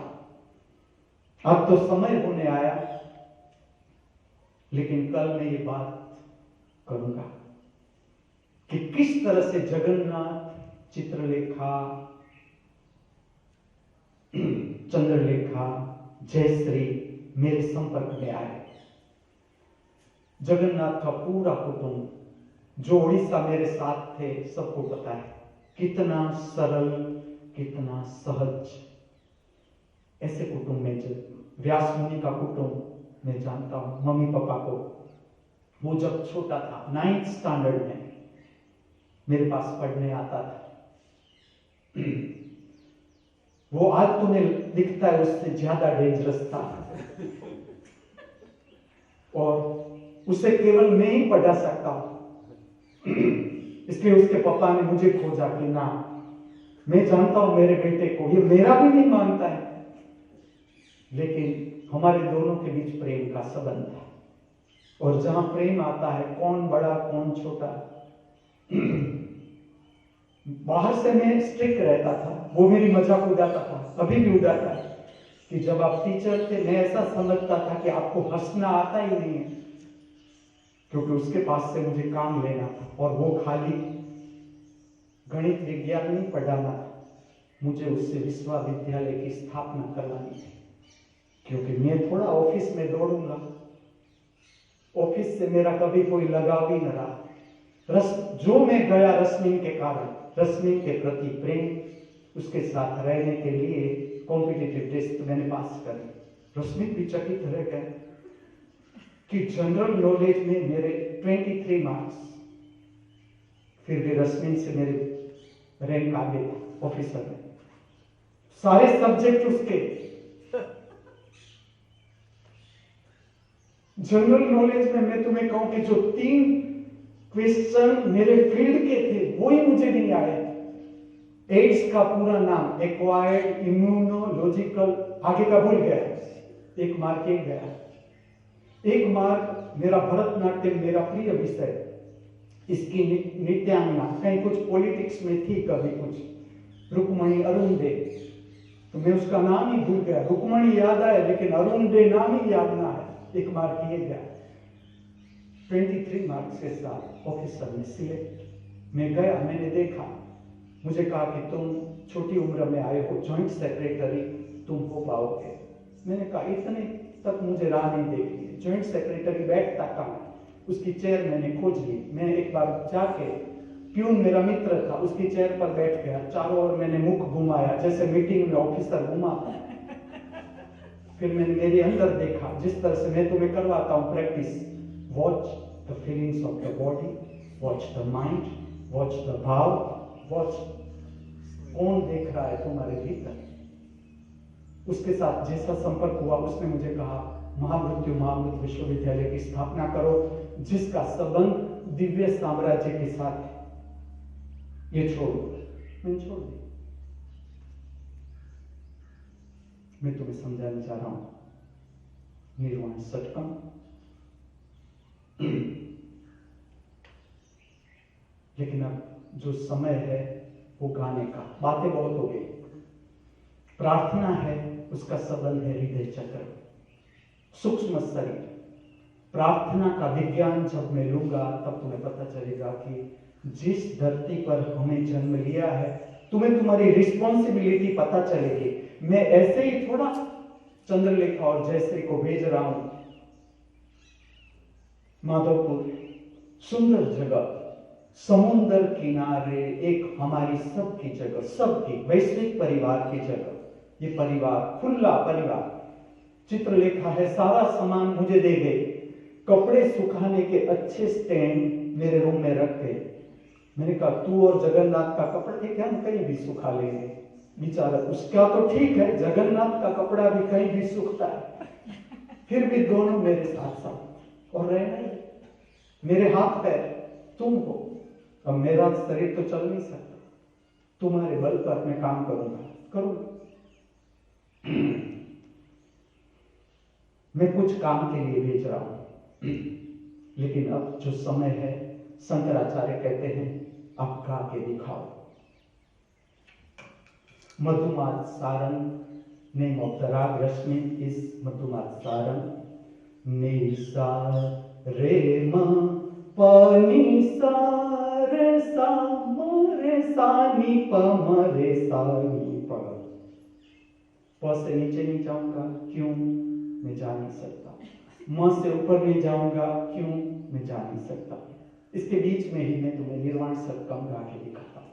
अब तो समय होने आया। लेकिन कल मैं ये बात करूंगा कि किस तरह से जगन्नाथ, चित्रलेखा, चंद्रलेखा, जयश्री मेरे संपर्क में आए। जगन्नाथ का पूरा कुटुंब जो उड़ीसा मेरे साथ थे, सबको पता है कितना सरल, कितना सहज। ऐसे कुटुंब में, व्यास मुनि का कुटुंब मैं जानता हूं। मम्मी पापा को, वो जब छोटा था 9th स्टैंडर्ड में मेरे पास पढ़ने आता था। वो आज तुम्हें दिखता है उससे ज्यादा डेंजरस था, और उसे केवल मैं ही पढ़ा सकता हूं। इसलिए उसके पापा ने मुझे खोजा कि ना, मैं जानता हूं मेरे बेटे को, ये मेरा भी नहीं मानता है, लेकिन हमारे दोनों के बीच प्रेम का संबंध है। और जहां प्रेम आता है, कौन बड़ा कौन छोटा। बाहर से मैं स्ट्रिक्ट रहता था, वो मेरी मजाक उड़ाता था, अभी भी उड़ाता है कि जब आप टीचर थे, मैं ऐसा समझता था कि आपको हंसना आता ही नहीं है। क्योंकि उसके पास से मुझे काम लेना था और वो खाली गणित विज्ञान नहीं पढ़ाना था, मुझे उससे विश्वविद्यालय की स्थापना करवानी थी। क्योंकि मैं थोड़ा ऑफिस में दौड़ूंगा, ऑफिस से मेरा कभी कोई लगाव ही न रहा। जो मैं गया रश्मि के कारण, रश्मि के प्रति प्रेम, उसके साथ रहने के लिए कॉम्पिटिटिव टेस्ट मैंने पास करे। रश्मि भी चकित रह गए कि जनरल नॉलेज में मेरे 23 मार्क्स, फिर भी रश्मि से मेरे रैंक आगे ऑफिसर में, सारे सब्जेक्ट उसके। जनरल नॉलेज में मैं तुम्हें कहूं कि जो 3 क्वेश्चन मेरे फील्ड के थे वो ही मुझे नहीं आए। एड्स का पूरा नाम, एक्वायर्ड इम्यूनोलॉजिकल, आगे का भूल गया, 1 मार्क एक गया। 1 मार्क मेरा भरतनाट्यम, मेरा प्रिय विषय, इसकी नित्यांगना, कहीं कुछ पॉलिटिक्स में थी, कभी कुछ रुक्मणी अरुण-दे, तो मैं उसका नाम ही भूल गया। रुक्मणी याद आए लेकिन अरुण-दे नाम ही याद ना है। 1 मार्क ये गया। 23 मार्क्स के साथ ऑफिसर में सिलेक्ट। मैं गया, मैंने देखा, मुझे कहा कि तुम छोटी उम्र में आए हो, जॉइंट सेक्रेटरी तुम हो पाओगे। मैंने कहा इतने तक मुझे राह नहीं देखनी है, जॉइंट सेक्रेटरी बैठता कहाँ, उसकी चेयर मैंने खोज ली। मैं एक बार जाके, प्यून मेरा मित्र था, उसकी चेयर पर बैठ गया, चारों ओर मैंने मुख घुमाया जैसे मीटिंग में ऑफिसर घुमाता। फिर मैंने मेरे अंदर देखा, जिस तरह से मैं तुम्हें करवाता हूं practice, watch the feelings of the body, watch the mind, watch the भाव, वॉच कौन देख रहा है तुम्हारे भीतर। उसके साथ जैसा संपर्क हुआ, उसने मुझे कहा महामृत्यु विश्वविद्यालय की स्थापना करो, जिसका संबंध दिव्य साम्राज्य के साथ है, ये छोड़ो। मैंने छोड़ दिया। मैं तुम्हें समझाने जा रहा हूं निर्वाण सटकम। लेकिन अब जो समय है वो गाने का, बातें बहुत हो गई। प्रार्थना है, उसका संबंध है हृदय चक्र, सूक्ष्म शरीर। प्रार्थना का विज्ञान जब मैं लूंगा तब तुम्हें पता चलेगा कि जिस धरती पर हमें जन्म लिया है, तुम्हें तुम्हारी रिस्पॉन्सिबिलिटी पता चलेगी। मैं ऐसे ही थोड़ा चंद्रलेखा और जयश्री को भेज रहा हूं माधवपुर, सुंदर जगह, समुद्र किनारे, एक हमारी सबकी जगह, सबकी वैश्विक परिवार की जगह। ये परिवार, खुला परिवार। चित्रलेखा है, सारा सामान मुझे दे गई, कपड़े सुखाने के अच्छे स्टैंड मेरे रूम में रख गए। मैंने कहा तू और जगन्नाथ का कपड़ा एक हम कहीं भी सुखा लेंगे। बेचारा, उसका तो ठीक है, जगन्नाथ का कपड़ा भी कहीं भी सूखता है, फिर भी दोनों मेरे साथ साथ और रहना ही। मेरे हाथ पैर तुम हो, अब मेरा शरीर तो चल नहीं सकता, तुम्हारे बल पर मैं काम करूंगा, करूंगा। मैं कुछ काम के लिए भेज रहा हूं, लेकिन अब जो समय है, शंकराचार्य कहते हैं आप गा के दिखाओ। Madhumad Sarang, name of the राग रश्मि इज मधुमात सारंग। नि सा रे म प नि सा रे सा म रे सा नि प म रे सा नि प। प से नीचे नहीं जाऊंगा, क्यों? मैं जा नहीं सकता। म से ऊपर नहीं जाऊंगा, क्यों? मैं जा नहीं सकता। इसके बीच में ही मैं तुम्हें निर्वाण सत्कम गा के दिखाता हूं।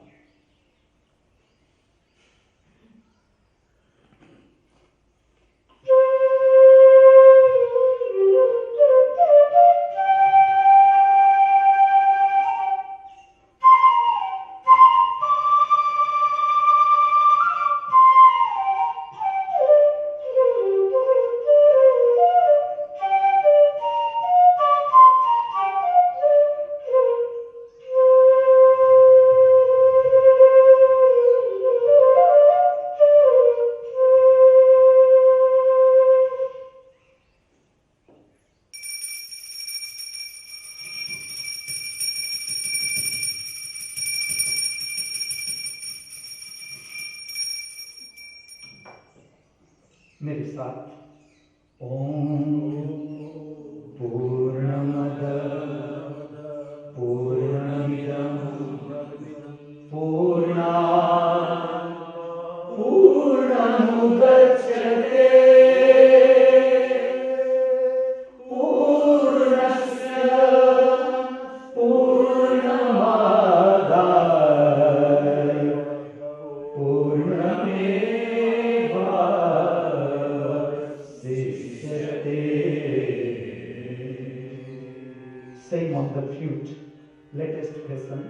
मेरे साथ ओम पूर्णमद फैशन।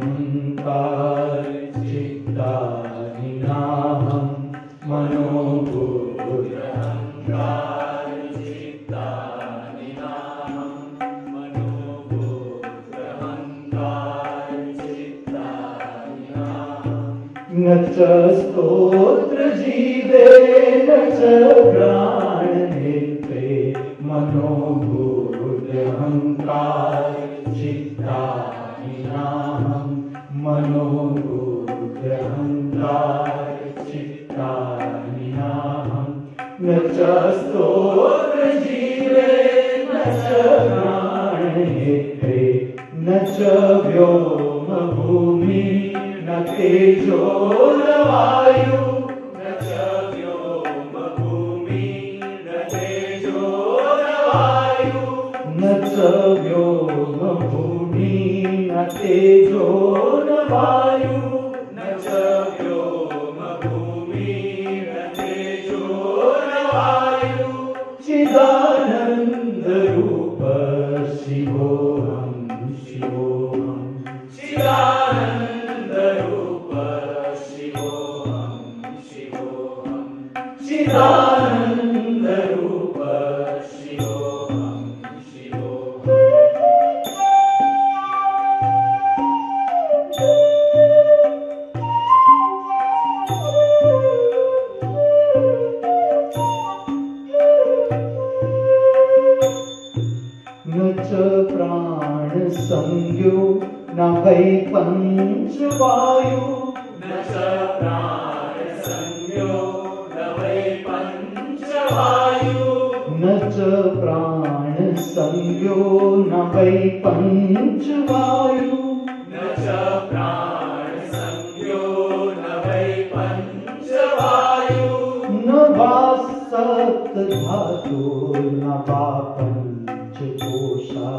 मनोबुद्ध्यहंकार चित्तानिनाहं मनोबुद्ध्यहंकार चित्तानिनाहं मनोबुद्ध्यहंकार चित्तानिनाहं न च स्तोत्र जीवे न च प्राणनेत्रे मनोबुद्ध्यहंकार चित्तानिनाहं मनोबुद्ध्यहंकार चित्तानिनाहं न च स्तोत्र जीवे न च प्राणनेत्रे न च व्योम भूमि न तेजो न वायु न च व्योम भूमि न तेजो न वायु न च व्योम भूमि न तेजो न वायु न च व्योम भूमि न तेजो न वायु चिदानंद रूप शिवोऽहं शिवोऽहं चिदानंद रूप शिवोऽहं शिवोऽहं चिदानंद रूप शिवोऽहं शिवोऽहं न च प्राण संज्ञो न वै पंचवायु न च प्राण संज्ञो न वै पंचवायु न च प्राण संज्ञो न वै पंचवायु न च प्राण संज्ञो न वै पंचवायु न वा सप्त धातु न वा पंचकोशा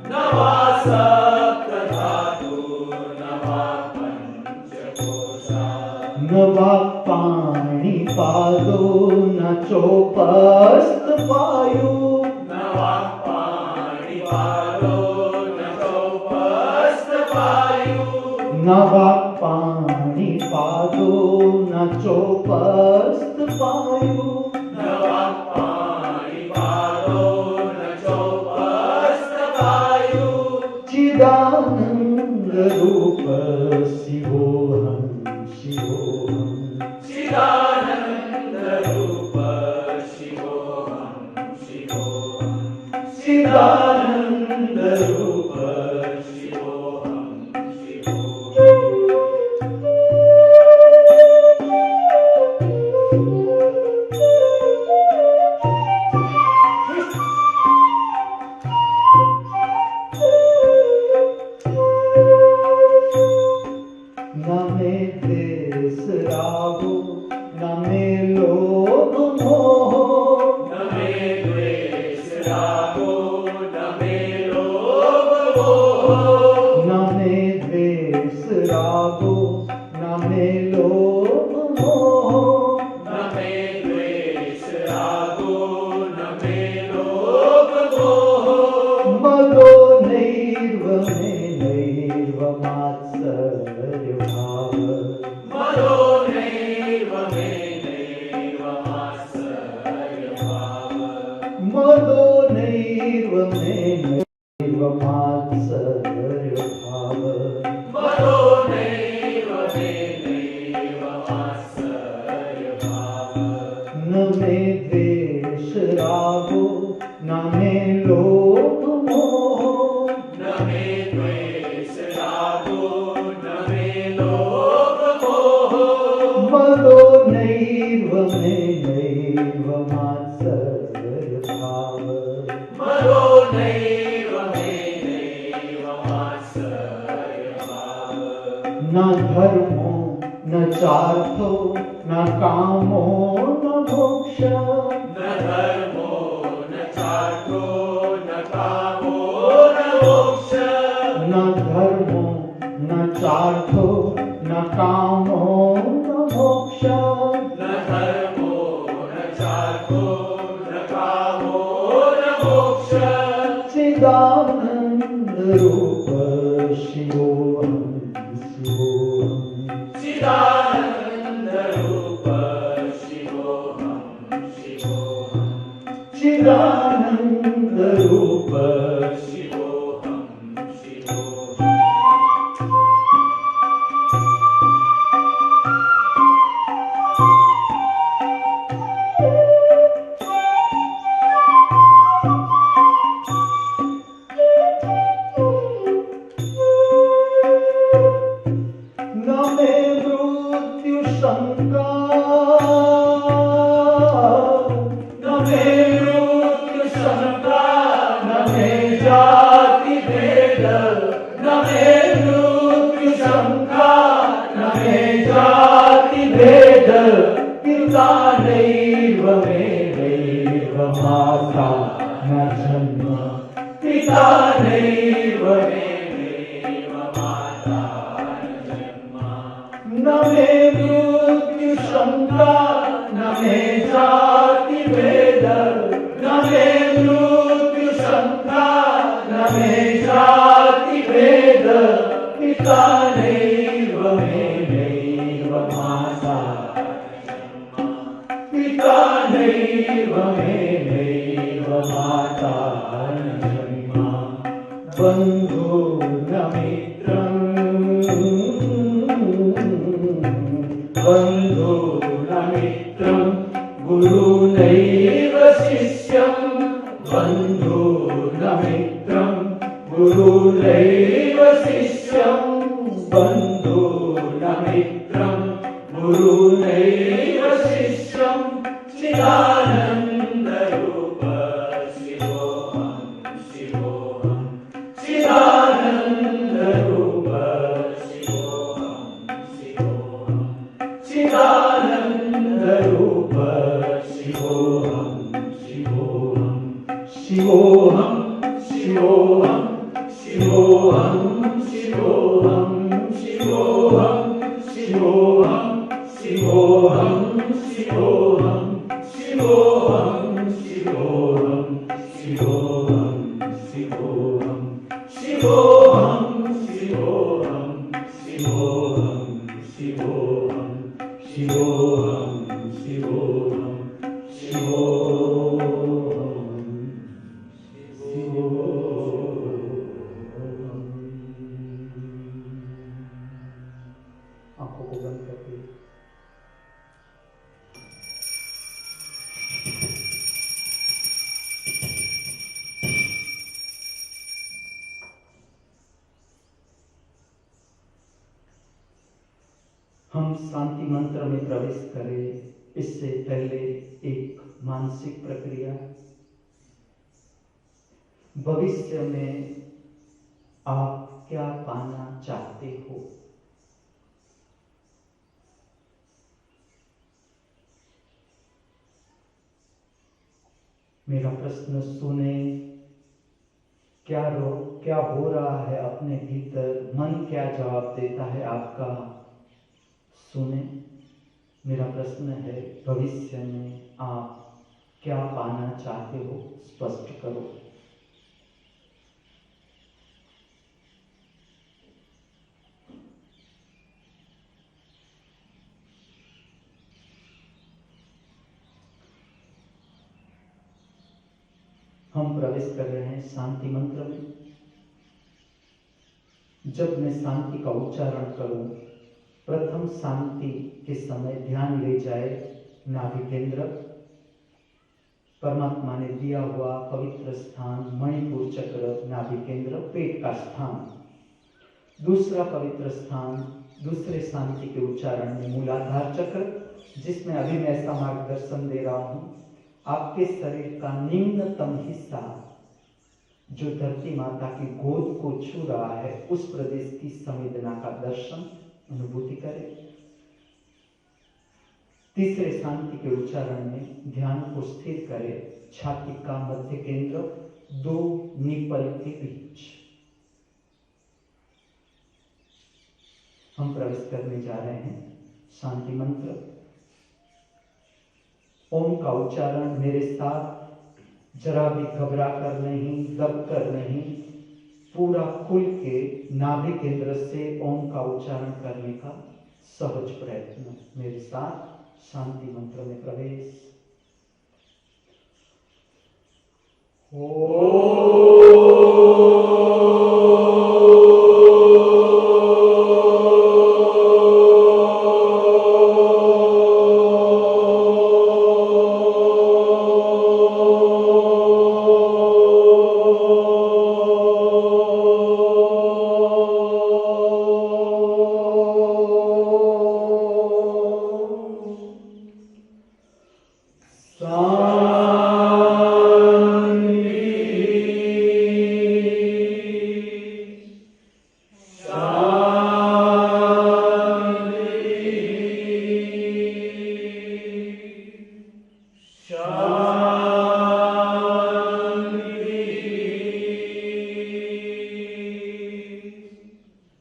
न वा सप्त धातु न वा पंचकोशा न वा पाणिपादो न चोपस्थ वायु न वा पाणिपादो न चोपस्थ वायु न वा पाणिपादो न चोपस्थ वायु न वा पाणिपादो न चोपस्थ वायु चिदानंद रूप शिवोऽहं शिवोऽहं चिदानंद रूप शिवोऽहं शिवोऽहं चिदानंद रूप शिवोऽहं शिवोऽहं न मे द्वेष रागो न मे लोभ मोह न मे द्वेष रागो न मे लोभ मोह न मे द्वेष रागो न मे लोभ मोह न मे द्वेष रागो न मे लोभ मोह मदो नैव मे नैव मात्सर्य भाव मदो नैव मे नैव मात्सर्य भाव मदो नैव मे नैव मात्सर्य भाव मदो नैव मे नैव मात्सर्य भाव न मे द्वेष रागो न मे लोभ धर्मो न चार्थो न कामो न मोक्ष, न धर्मो न चार्थो न कामो न मोक्ष, न धर्मो न चार्थो न कामो न मोक्ष, न धर्मो न चार्थो न कामो न मोक्ष, चिदानंद रूप शिवोहम शिवोहम, चिदानंद रूप शिवोहम शिवोहम, चिदानंद रूप शिवोहम शिवोहम। न मे मृत्यु शंका, न मे मृत्यु शंका, न मे जाति भेद, न मे मृत्यु शंका, न मे जाति भेद, पिता नैव मेनैव माता न जन्म, पिता नैव मेनैव माता न जन्म, न मे मृत्यु शंका, न मे जाति भेद, न मे मृत्यु शंका, न मे जाति भेद, पिता नैव मेनैव माता न जन्म, पिता नैव मेनैव माता न जन्म, बंधु न मित्रं, बन्धु न मित्रं, गुरुनैव शिष्यं, बन्धु न मित्रं, गुरुनैव शिष्यं, बन्धु न मित्रं, गुरुनैव शिष्यं, चिदानन्द रूप शिवोहम शिवोहम, चिदानन्द रूप शिवोहम शिवोहम, चिदानन्द रूप शिवोहम शिवोहम, शिवोहम शिवोहम शिवोहम शिवोहम शिवोहम शिवोहम शिवोहम शिवोहम शिवोहम शिवोहम शिवोहम शिवोहम शिवोहम शिवोहम शिवोहम शिवोहम शिवोहम शिवोहम आंखों को बंद करके हम शांति मंत्र में प्रवेश करें इससे पहले एक मानसिक प्रक्रिया। भविष्य में आप क्या पाना चाहते हो? मेरा प्रश्न सुने। क्या हो रहा है अपने भीतर? मन क्या जवाब देता है आपका? सुने। मेरा प्रश्न है, भविष्य में आप क्या पाना चाहते हो? स्पष्ट करो। हम प्रवेश कर रहे हैं शांति मंत्र में। जब मैं शांति का उच्चारण करूं, प्रथम शांति के समय ध्यान ले जाए नाभि केंद्र, परमात्मा ने दिया हुआ पवित्र स्थान मणिपुर चक्र, नाभि केंद्र, पेट का स्थान। दूसरा पवित्र स्थान दूसरे शांति के उच्चारण में मूलाधार चक्र, जिसमें अभी मैं ऐसा मार्गदर्शन दे रहा हूं। आपके शरीर का निम्नतम हिस्सा जो धरती माता की गोद को छू रहा है, उस प्रदेश की संवेदना का दर्शन अनुभूति करें। तीसरे शांति के उच्चारण में ध्यान को स्थिर करें। छाती का मध्य केंद्र दो निपल के बीच। हम प्रवेश करने जा रहे हैं शांति मंत्र। ओम का उच्चारण मेरे साथ जरा भी घबरा कर नहीं, दब कर नहीं, पूरा खुल के नाभि केंद्र से ओम का उच्चारण करने का सहज प्रयत्न। मेरे साथ शांति मंत्र में प्रवेश।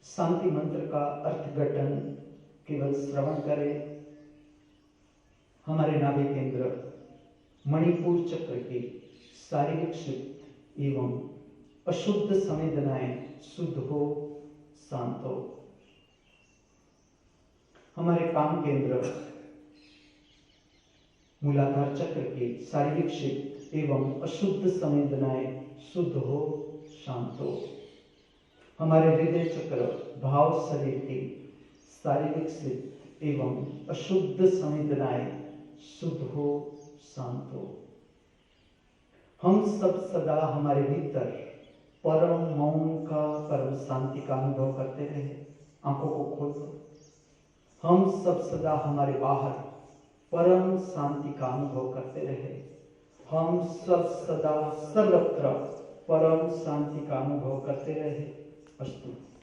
शांति मंत्र का अर्थघटन केवल श्रवण करें। हमारे नाभि केंद्र मणिपुर चक्र की शारीरिक शुद्ध एवं अशुद्ध संवेदनाएं शुद्ध हो, शांत हो। हमारे काम केंद्र मूलाधार चक्र की शारीरिक शुद्ध एवं अशुद्ध संवेदनाएं शुद्ध हो, शांत हो। हमारे हृदय चक्र भाव शरीर की शारीरिक शुद्ध एवं अशुद्ध संवेदनाएं शुद्ध हो, शांत हो। हम सब सदा हमारे भीतर परम मौन का, परम शांति का अनुभव करते रहे। आंखों को खोल दो। हम सब सदा हमारे बाहर परम शांति का अनुभव करते रहे। हम सब सदा सर्वत्र परम शांति का अनुभव करते रहे। अस्तु।